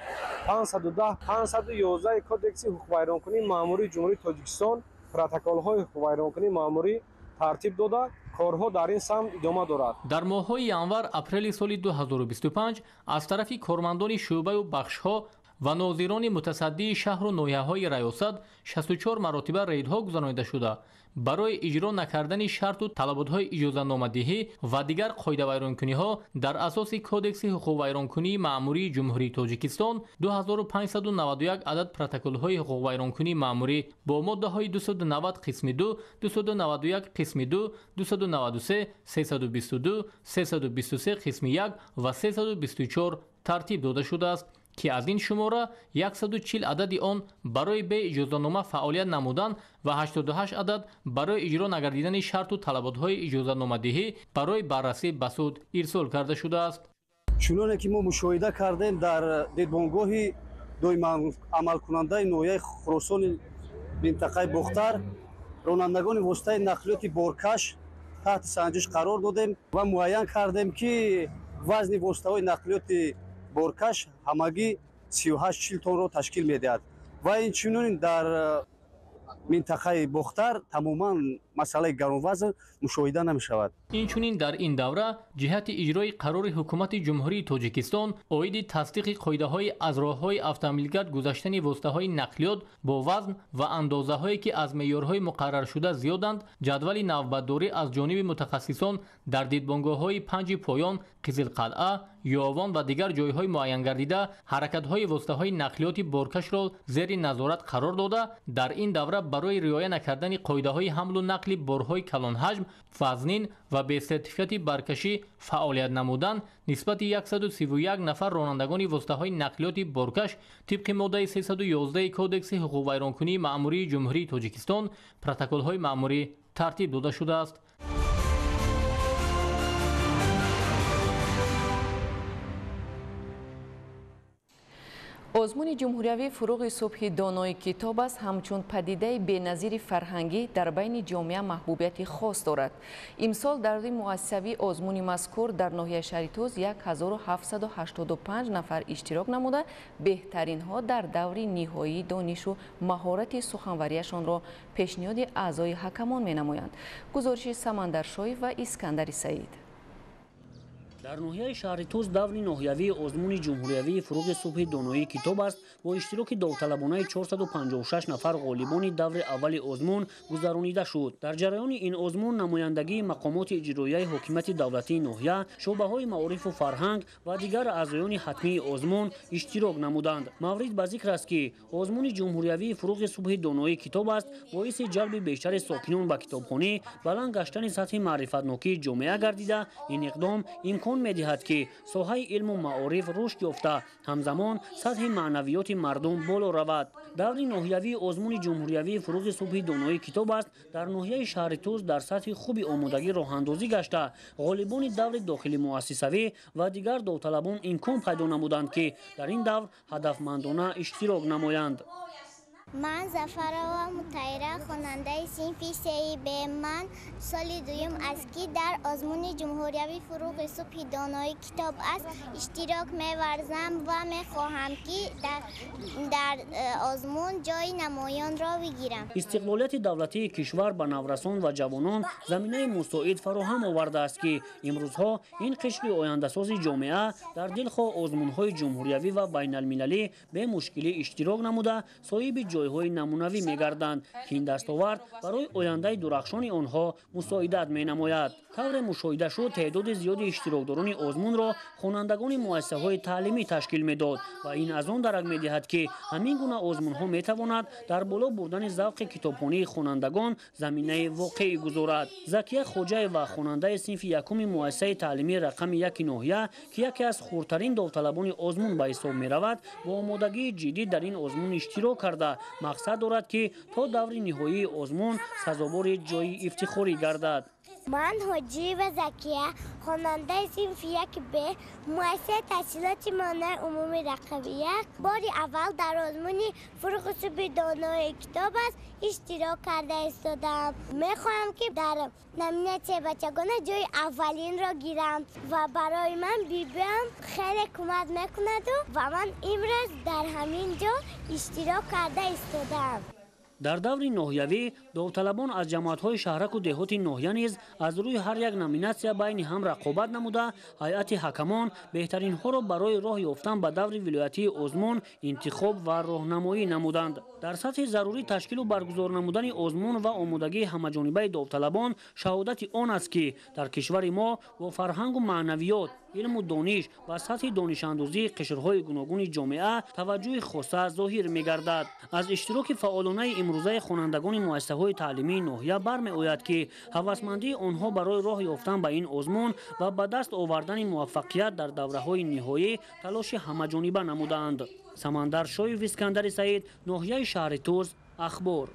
510 511 کدکس حقوق ویرانکنی مأموری جمهوری تاجیکستان پروتکل‌های حقوق ویرانکنی مأموری ترتیب داده کارها در این سمت ادامه دارد. در ماه‌های ینور اپریل سال 2025 از طرف کارمندان شعبه و بخش‌ها و ناظران متصدی شهر و ناحیه‌های ریاست 64 مراتبه ریدها گذرانیده شده برای اجرا نکردن شرط و طلبات‌های اجازه‌نامه‌دهی و دیگر قاعده ویرانکنی‌ها در اساس کدکس حقوق ویرانکنی مأموری جمهوری تاجیکستان 2591 عدد پروتکل‌های حقوق ویرانکنی مأموری با ماده‌های 290 قسم 2 291 قسم 2 293 322 323 قسم 1 و 324 ترتیب داده شده است که از این شماره 140 عدد آن برای به اجازه‌نامه فعالیت نمودن و 88 عدد برای اجرا نگردیدن شرط و طلبات‌های اجازه‌نامه‌دهی برای بررسی به سود ارسال کرده شده است. چنانه که ما مشاهده کردیم در دیدبانگاه دویم عملکننده نوعه خراسان منطقه بختر رانندگان واسطه نقلیات بارکش تحت سنجش قرار دادیم و معین کردیم که وزن واسطه‌های نقلیات بارکش همگی 38 تن را تشکیل می‌دهد و اینچنین در منطقه بختر تماما مسئله گرانوزن مشاهده نمی‌شود. اینچنین در این دوره جهت اجرای قرار حکومت جمهوری تاجیکستان اوید تصدیق قاعده‌های از راه‌های اتومبیلگرد گذشتن واسطه‌های نقلیات با وزن و اندازه‌هایی که از معیارهای مقرر شده زیادند جدول نوبتداری از جانب متخصصان در دیدبانگاه‌های 5 پایان قزلقلعه یاوان و دیگر جایهای معین گردیده حرکت‌های واسطه‌های نقلیات بارکش را زیر نظارت قرار داده در این دوره برای رعایت نکردن قاعده‌های حمل و نقل بارهای کلان حجم وزنین و به سرتیفیکات برکشی فعالیت نمودن نسبت 131 نفر رانندگان واسطه‌های نقلیات بارکش طبق ماده 311 کدکس حقوق ویرانکنی مأموری جمهوری تاجیکستان پروتکل‌های مأموری ترتیب داده شده است. آزمون جمهوریوی فروغ صبح دانای کتاب است همچون پدیده بینظیر فرهنگی در بین جامعه محبوبیت خاص دارد. امسال در روز مؤسسوی آزمون مذکور در ناحیه شریتوز 1785 نفر اشتراک نموده بهترین ها در دور نهایی دانش و مهارت سخنوریشان را پیشنهاد اعضای حکمان می نمایند. گزارش سمندرشاهی و اسکندر سعید. در ناحیه شهرتوز دور ناحیوی آزمون جمهوریوی فروغ صبح دانایی کتاب است با اشتراک داوطلبانه 456 نفر غالبان دور اول آزمون گذرانیده شد. در جریان این آزمون نمایندگی مقامات اجرایی حکومت دولتی ناحیه، شعبه‌های معارف و فرهنگ و دیگر اعضایان حتمی آزمون اشتراک نمودند. مورد به ذکر است که آزمون جمهوریوی فروغ صبح دانایی کتاب است باعث جلب بیشتر ساکنان به کتابخانه بلند گشتن سطح معرفت‌ناکی جامعه گردیده. این اقدام امکان می‌دهد که ساحه علم و معارف رشد یافته همزمان سطح معنویات مردم بالا رود. دور ناحیوی آزمون جمهوریوی فروغ صبح دانایی کتاب است در ناحیه شهرتوز در سطح خوبی آمادگی راه اندازی گشته غالبان دور داخل مؤسسوی و دیگر داوطلبان امکان پیدا نمودند که در این دور هدفمندانه اشتراک نمایند. من زفرا مطیره خواننده صنف سی به من سال دوم است که در آزمون جمهوری فروغ صبح دانایی کتاب است اشتراک می‌ورزم و می‌خواهم که در آزمون جای نمایان را بگیرم. استقلالیت دولتی کشور به نورسان و جوانان زمینه مساعد فراهم آورده است که امروزها این قشر آینده‌ساز جامعه در دلخواه آزمون‌های جمهوریوی و بین‌المللی به مشکلی اشتراک نموده صاحب جایهای نمونوی می‌گردند که این دستاورد برای آینده درخشان آنها مساعدت می‌نماید. طور مشاهده شد تعداد زیاد اشتراکداران آزمون را خوانندگان مؤسسه‌های تعلیمی تشکیل می‌داد و این از آن درک می‌دهد که همین گونه آزمون‌ها می‌تواند در بالا بردن ذوق کتابخوانی خوانندگان زمینه واقعی گذارد. زکیه خوجه و خواننده صنف یکم مؤسسه تعلیمی رقم 1 ناحیه که یکی از خردترین داوطلبان آزمون به حساب می‌رود با آمادگی جدی در این آزمون اشتراک کرده مقصد دارد که تا دور نهایی آزمون سزاوار جای افتخاری گردد. من حجی و زکیه خواننده صنف 1 به مؤسسه تحصیلات مانع عمومی رقم 1 بار اول در آزمون فروغ صبح دانایی کتاب است اشتراک کرده ایستادم. میخواهم که در نامیناسیون بچگان جای اولین را گیرم و برای من بیبیم خیلی کمک میکند و من امروز در همین جا اشتراک کرده ایستادم. در دور ناحیوی داوطلبان از جماعت‌های شهرک و دهات ناحیه نیز از روی هر یک نامیناسیون بین هم رقابت نموده هیئت حکمان بهترین‌ها را برای راه یافتن به دور ولایتی آزمون انتخاب و راهنمایی نمودند. در سطح ضروری تشکیل و برگزار نمودن آزمون و آمادگی همه‌جانبه داوطلبان شهادت آن است که در کشور ما با فرهنگ و معنویات علم و دانش و سطح دانش اندوزی قشرهای گوناگون جامعه توجه خاصه ظاهر می‌گردد. از اشتراک فعالانه امروزه خوانندگان مؤسسه‌های تعلیمی ناحیه برمی‌آید که هوسمندی آنها برای راه یافتن به این آزمون و به دست آوردن موفقیت در دوره‌های نهایی تلاش همه‌جانبه نمودند. سمندر شایو اسکندر سعید، ناحیه شهر توز، اخبار.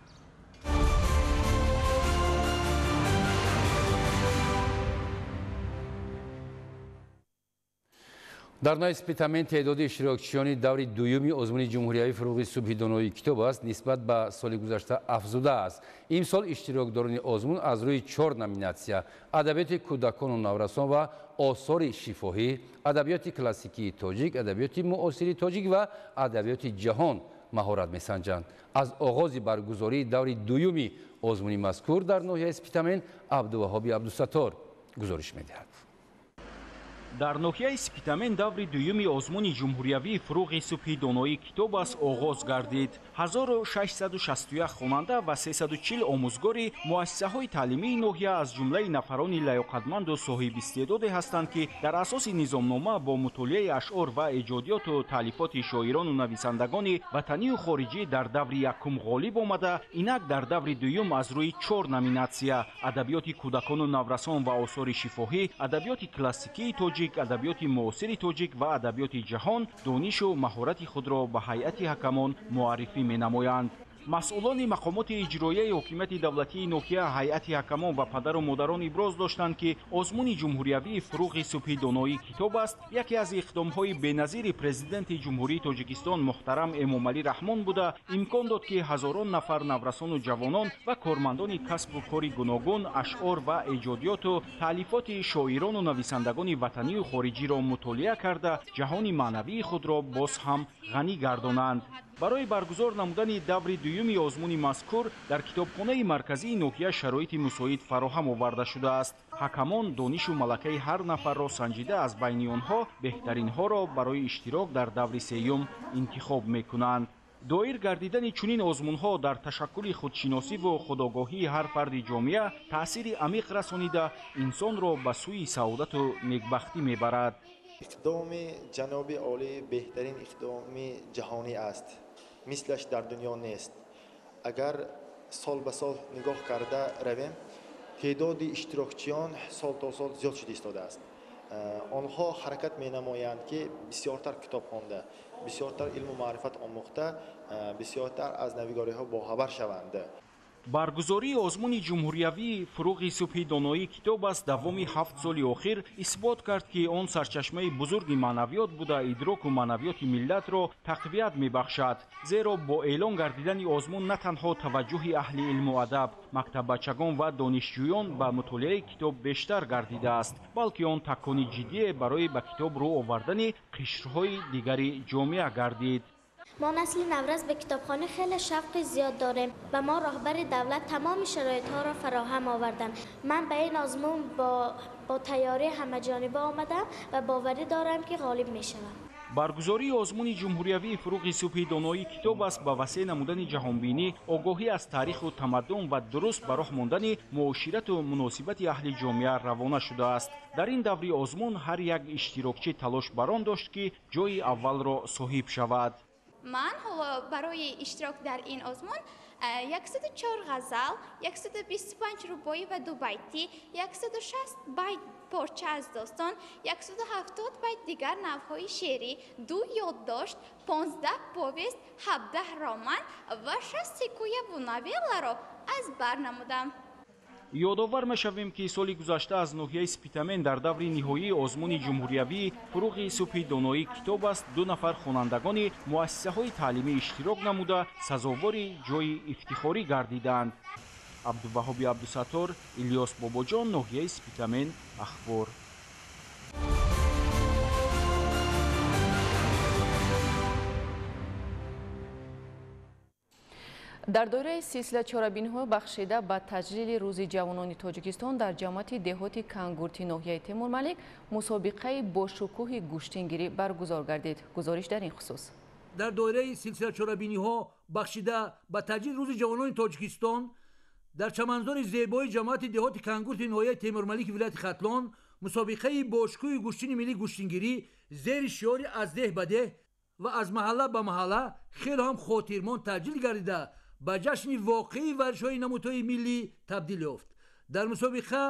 дар ноҳияи спитамен теъдоди иштирокчиёни даври дуюми озмуни ҷумҳуриявии фурӯғи субҳи доноии китоб аст нисбат ба соли гузашта афзуда аст. имсол иштирокдорони озмун аз рӯи 4 номинатсия адабиёти кӯдакону наврасон ва осори шифоҳӣ, адабиёти классикии тоҷик, адабиёти муосири тоҷик ва адабиёти ҷаҳон маҳорат месанҷанд. аз оғози баргузории даври дуюми озмуни мазкур дар ноҳияи спитамен абдуваҳоби абдусаттор гузориш медиҳад. дар ноҳияи спитамен даври дуюми озмуни ҷумҳуриявии фурӯғи субҳи доноии китоб аст оғоз гардид. 1661 хонанда ва 340 омӯзгори муассисаҳои таълимии ноҳия аз ҷумлаи нафарони лаёқатманду соҳибистеъдоде ҳастанд ки дар асоси низомнома бо мутолиаи ашъор ва эҷодиёту таълифоти шоирону нависандагони ватанию хориҷӣ дар даври якум ғолиб омада, инак дар даври дуюм аз рӯи 4 номинатсия адабиёти кӯдакону наврасон ва осори шифоҳӣ, адабиёти классикии тоҷик, адабиёти муосири тоҷик ва адабиёти ҷаҳон донишу маҳорати худро ба ҳайати ҳакамон муаррифӣ менамоянд. масъулони мақомоти иҷроияи ҳокимияти давлатии ноҳия, ҳайати ҳакамон ва падару модарон иброз доштанд ки озмуни ҷумҳуриявии фурӯғи субҳи доноии китоб аст яке аз иқдомҳои беназири президенти ҷумҳурии Тоҷикистон муҳтарам Эмомалӣ Раҳмон буда имкон дод ки ҳазорон нафар наврасону ҷавонон ва кормандони касбу кори гуногун, ашъор ва эҷодиёту таълифоти шоирону нависандагони ватанию хориҷиро мутолиа карда ҷаҳони маънавии худро боз ҳам ғанӣ гардонанд. барои баргузор намудани даври дуюми озмуни мазкур дар китобхонаи марказии ноҳия шароити мусоид фароҳам оварда шудааст. ҳакамон донишу малакаи ҳар нафарро санҷида аз байни онҳо беҳтаринҳоро барои иштирок дар даври сеюм интихоб мекунанд. доир гардидани чунин озмунҳо дар ташаккули худшиносиву худогоҳии ҳар фарди ҷомеа таъсири амиқ расонида инсонро ба сӯи саодату некбахтӣ мебарад. иқдоми ҷаноби олӣ беҳтарин иқдоми ҷаҳонӣ аст. мислаш дар дунё нест. агар сол ба сол нигоҳ карда равем, теъдоди иштирокчиён сол то сол зиёд шуда истодааст. онҳо ҳаракат менамоянд ки бисёртар китоб хонда, бисёртар илму маърифат омӯхта, бисёртар аз навигариҳо боҳабар шаванд. баргузории озмуни ҷумҳуриявии фуруғи субҳи доноӣ китоб аст давоми 7 соли охир исбот кард ки он сарчашмаи бузурги маънавиёт буда идроку маънавиёти миллатро тақвият мебахшад. зеро бо эълон гардидани озмун на танҳо таваҷҷӯҳи аҳли илму адаб, мактаббачагон ва донишҷӯён ба мутолиаи китоб бештар гардидааст, балки он такони ҷиддие барои ба китоб рӯ овардани қишрҳои дигари ҷомеа гардид. ما نسل نورز به کتابخانه خیلی شوق زیاد داریم و ما راهبر دولت تمام شرایط ها را فراهم آوردن. من به این آزمون با تیاری همه جانبه آمدم و باوری دارم که غالب می شوم. баргузории озмуни ҷумҳуриявии фуруғи субҳи доноӣ китоб аст ба васеъ намудани ҷаҳонбинӣ, огоҳӣ аз таъриху тамаддун ва дуруст ба роҳ мондани муоширату муносибати аҳли ҷомеа равона шудааст. дар ин даври озмун ҳар як иштирокчӣ талош бар он дошт ки ҷои аввалро соҳиб шавад. من برای اشتراک در این آزمون 104 غزل، 125 رباعی و 2 بیتی، 160 بیت پارچه از داستان، 170 بیت دیگر نوهای شعری، 2 یادداشت، 15 پویست، 17 رمان و 6 حکایه و نویلا را از بر نمودم. ёдовар мешавем ки соли гузашта аз ноҳияи спитамен дар даври ниҳоии озмуни ҷумҳуриявии фуруғи субҳи доноӣ китоб аст 2 нафар хонандагони муассисаҳои таълимӣ иштирок намуда сазовори ҷои ифтихорӣ гардиданд. абдуваҳоби абдусаттор, Илёс Бобоҷон, ноҳияи спитамен, ахбор. дар доираи силсила чорабиниҳо бахшида ба таҷлили рӯзи ҷавонони тоҷикистон дар ҷамоати деҳоти кангурти ноҳияи Темурмалик мусобиқаи бошукӯҳи гӯштингирӣ баргузор гардид. гузориш дар ин хусус. дар доираи силсила чорабиниҳо бахшида ба таҷлили рӯзи ҷавонони тоҷикистон дар чаманзори зебои ҷамоати деҳоти кангурти ноҳияи Темурмалики вилояти Хатлон мусобиқаи бошукӯҳи гӯштини миллӣ гӯштингирӣ зери шиёри аз деҳ ба деҳ ва аз маҳалла ба маҳалла хело ҳам хотирмон таҷлил гардида ба ҷашни воқеи варзишҳои намудҳои миллӣ табдил ёфт. дар мусобиқа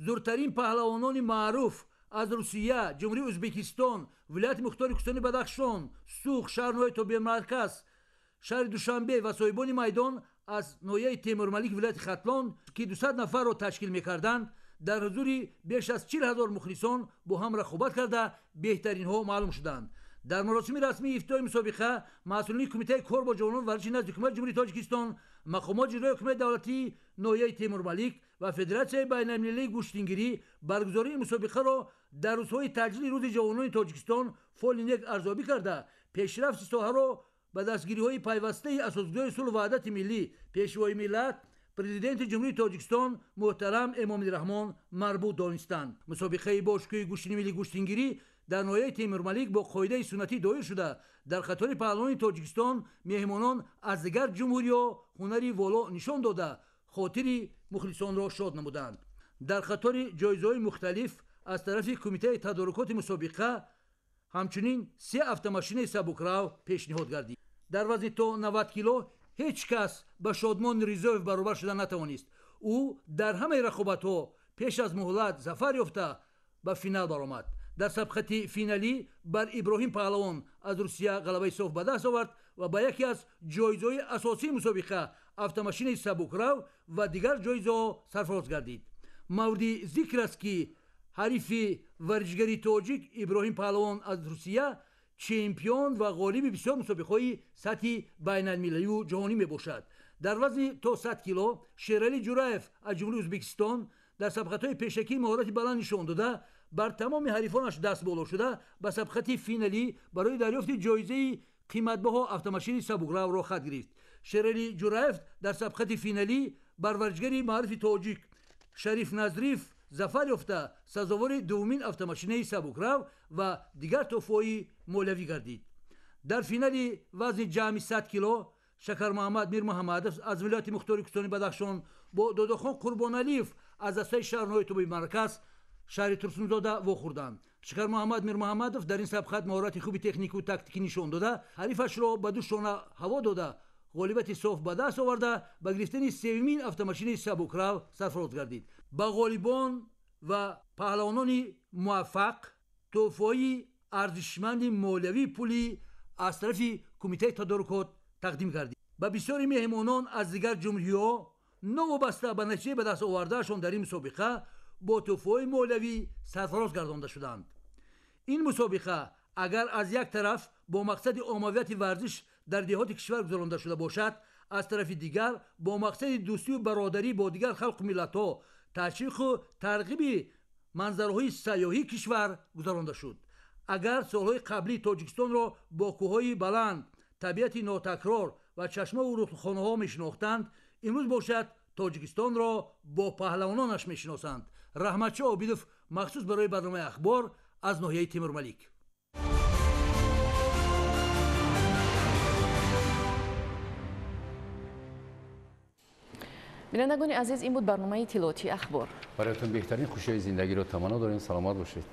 зуртарин паҳлавонони маъруф аз Русия, ҷумҳурии Ӯзбекистон, вилояти мухтори Кӯстони Бадахшон, Сух, шаҳрноҳои Тобиармарказ, шаҳри Душанбе ва соҳибони майдон аз ноҳияи Темурмалик вилояти Хатлон ки 200 нафарро ташкил мекарданд, дар ҳузури беш аз 40 000 мухлисон бо ҳам рақобат карда беҳтаринҳо маълум шуданд. дар маросими расмии ифтитоҳи мусобиқа масъулини кумитаи кор бо ҷавонони варзиши назди ҳукумати ҷумҳурии Тоҷикистон, мақомоти ҷудои ҳукумати давлатии ноҳияи Темурмалик ва Федератсияи байналмилалии гӯштингирӣ баргузории мусобиқаро дар рӯзҳои таҷлили рӯзи ҷавонони Тоҷикистон фоли нек арзёбӣ карда, пешрафти соҳаро ба дастгириҳои пайвастаи асосгузори сулҳу ваҳдати миллӣ, пешвои миллат, президенти ҷумҳурии Тоҷикистон муҳтарам Эмомалираҳмон марбут донистанд. мусобиқаи бошукӯҳи гӯштини миллӣ гӯштингирӣ дар ноҳияи Темурмалик бо қоидаи суннатӣ доир шуда, дар қатори паҳлавони Тоҷикистон меҳмонон аз дигар ҷумҳуриҳо ҳунари воло нишон дода, хотири мухлисонро шод намуданд. дар қатори ҷоизаҳои мухталиф аз тарафи кумитаи тадорукоти мусобиқа ҳамчунин 3 автомошинаи сабукрав пешниҳод гардид. дар вазни то 90 кило ҳеҷ кас ба Шодмон Ризоев баробар шуда натавонист. ӯ дар ҳамаи рақобатҳо пеш аз муҳлат зафар ёфта ба финал баромад. дар сабқати финалӣ бар Иброҳим Паҳлавон аз Русия ғалабаи соф ба даст овард ва ба яке аз ҷоизаҳои асосии мусобиқа автомошинаи сабукрав ва дигар ҷоизаҳо сарфароз гардид. мавриди зикр аст ки ҳарифи варзишгари тоҷик Иброҳим Паҳлавон аз Русия чемпион ва ғолиби бисёр мусобиқаҳои сатҳи байналмилалию ҷаҳонӣ мебошад. дар вазни то 100 кило Шералӣ Ҷураев аз ҷумҳурии Ӯзбекистон дар сабқатҳои пешакӣ маҳорати баланд нишон дода, бар тамоми ҳарифонаш даст боло шуда ба сабқати финалӣ барои дарёфти ҷоизаи қиматбаҳо автомошини сабукравро хат гирифт. Шералӣ Ҷураев дар сабқати финалӣ бар варзишгари маъруфи тоҷик Шариф Назриф зафар ёфта сазовори дуввумин автомошинаи сабукрав ва дигар тӯҳфаҳои молиявӣ гардид. дар финали вазни ҷамъи 100 кило Шакармуҳаммад Мирмуҳаммадов аз вилояти мухтори Кӯстони Бадахшон бо Додохон Қурбоналиев аз дастаи шаҳрноҳои Тобиармарказ шаҳри Турсунзода вохӯрданд. Шакармуҳаммад Мирмуҳаммадов дар ин сабқат маҳорати хуби технику тактикӣ нишон дода, ҳарифашро ба 2 шона ҳаво дода, ғолибияти соф ба даст оварда ба гирифтани севимин автомошинаи сабукрав сарфароз гардид. ба ғолибон ва паҳлавонони муваффақ тӯҳфаҳои арзишманди молиявии пулӣ аз тарафи кумитаи тадорукот тақдим гардид. ба бисёри меҳмонон аз дигар ҷумҳуриҳо новобаста ба натиҷаи ба даст овардаашон дар ин мусобиқа бо тӯҳфаҳои молиявӣ сарфароз гардонда шуданд. ин мусобиқа агар аз як тараф бо мақсади оммавияти варзиш дар деҳоти кишвар гузаронда шуда бошад, аз тарафи дигар бо мақсади дӯстию бародарӣ бо дигар халқу миллатҳо, ташвиқу тарғиби манзараҳои сайёҳии кишвар гузаронда шуд. агар солҳои қаблӣ тоҷикистонро бо кӯҳҳои баланд, табиати нотакрор ва чашмаву рӯдхонаҳо мешинохтанд, имрӯз бошад тоҷикистонро бо паҳлавононаш мешиносанд. раҳматшоҳ обидов, махсус барои барномаи ахбор аз ноҳияи Тимур-Малик. бинандагони азиз, ин буд барномаи иттилоотии ахбор. бароятон беҳтарин хушияи зиндагиро таманно дорем. саломат бошед.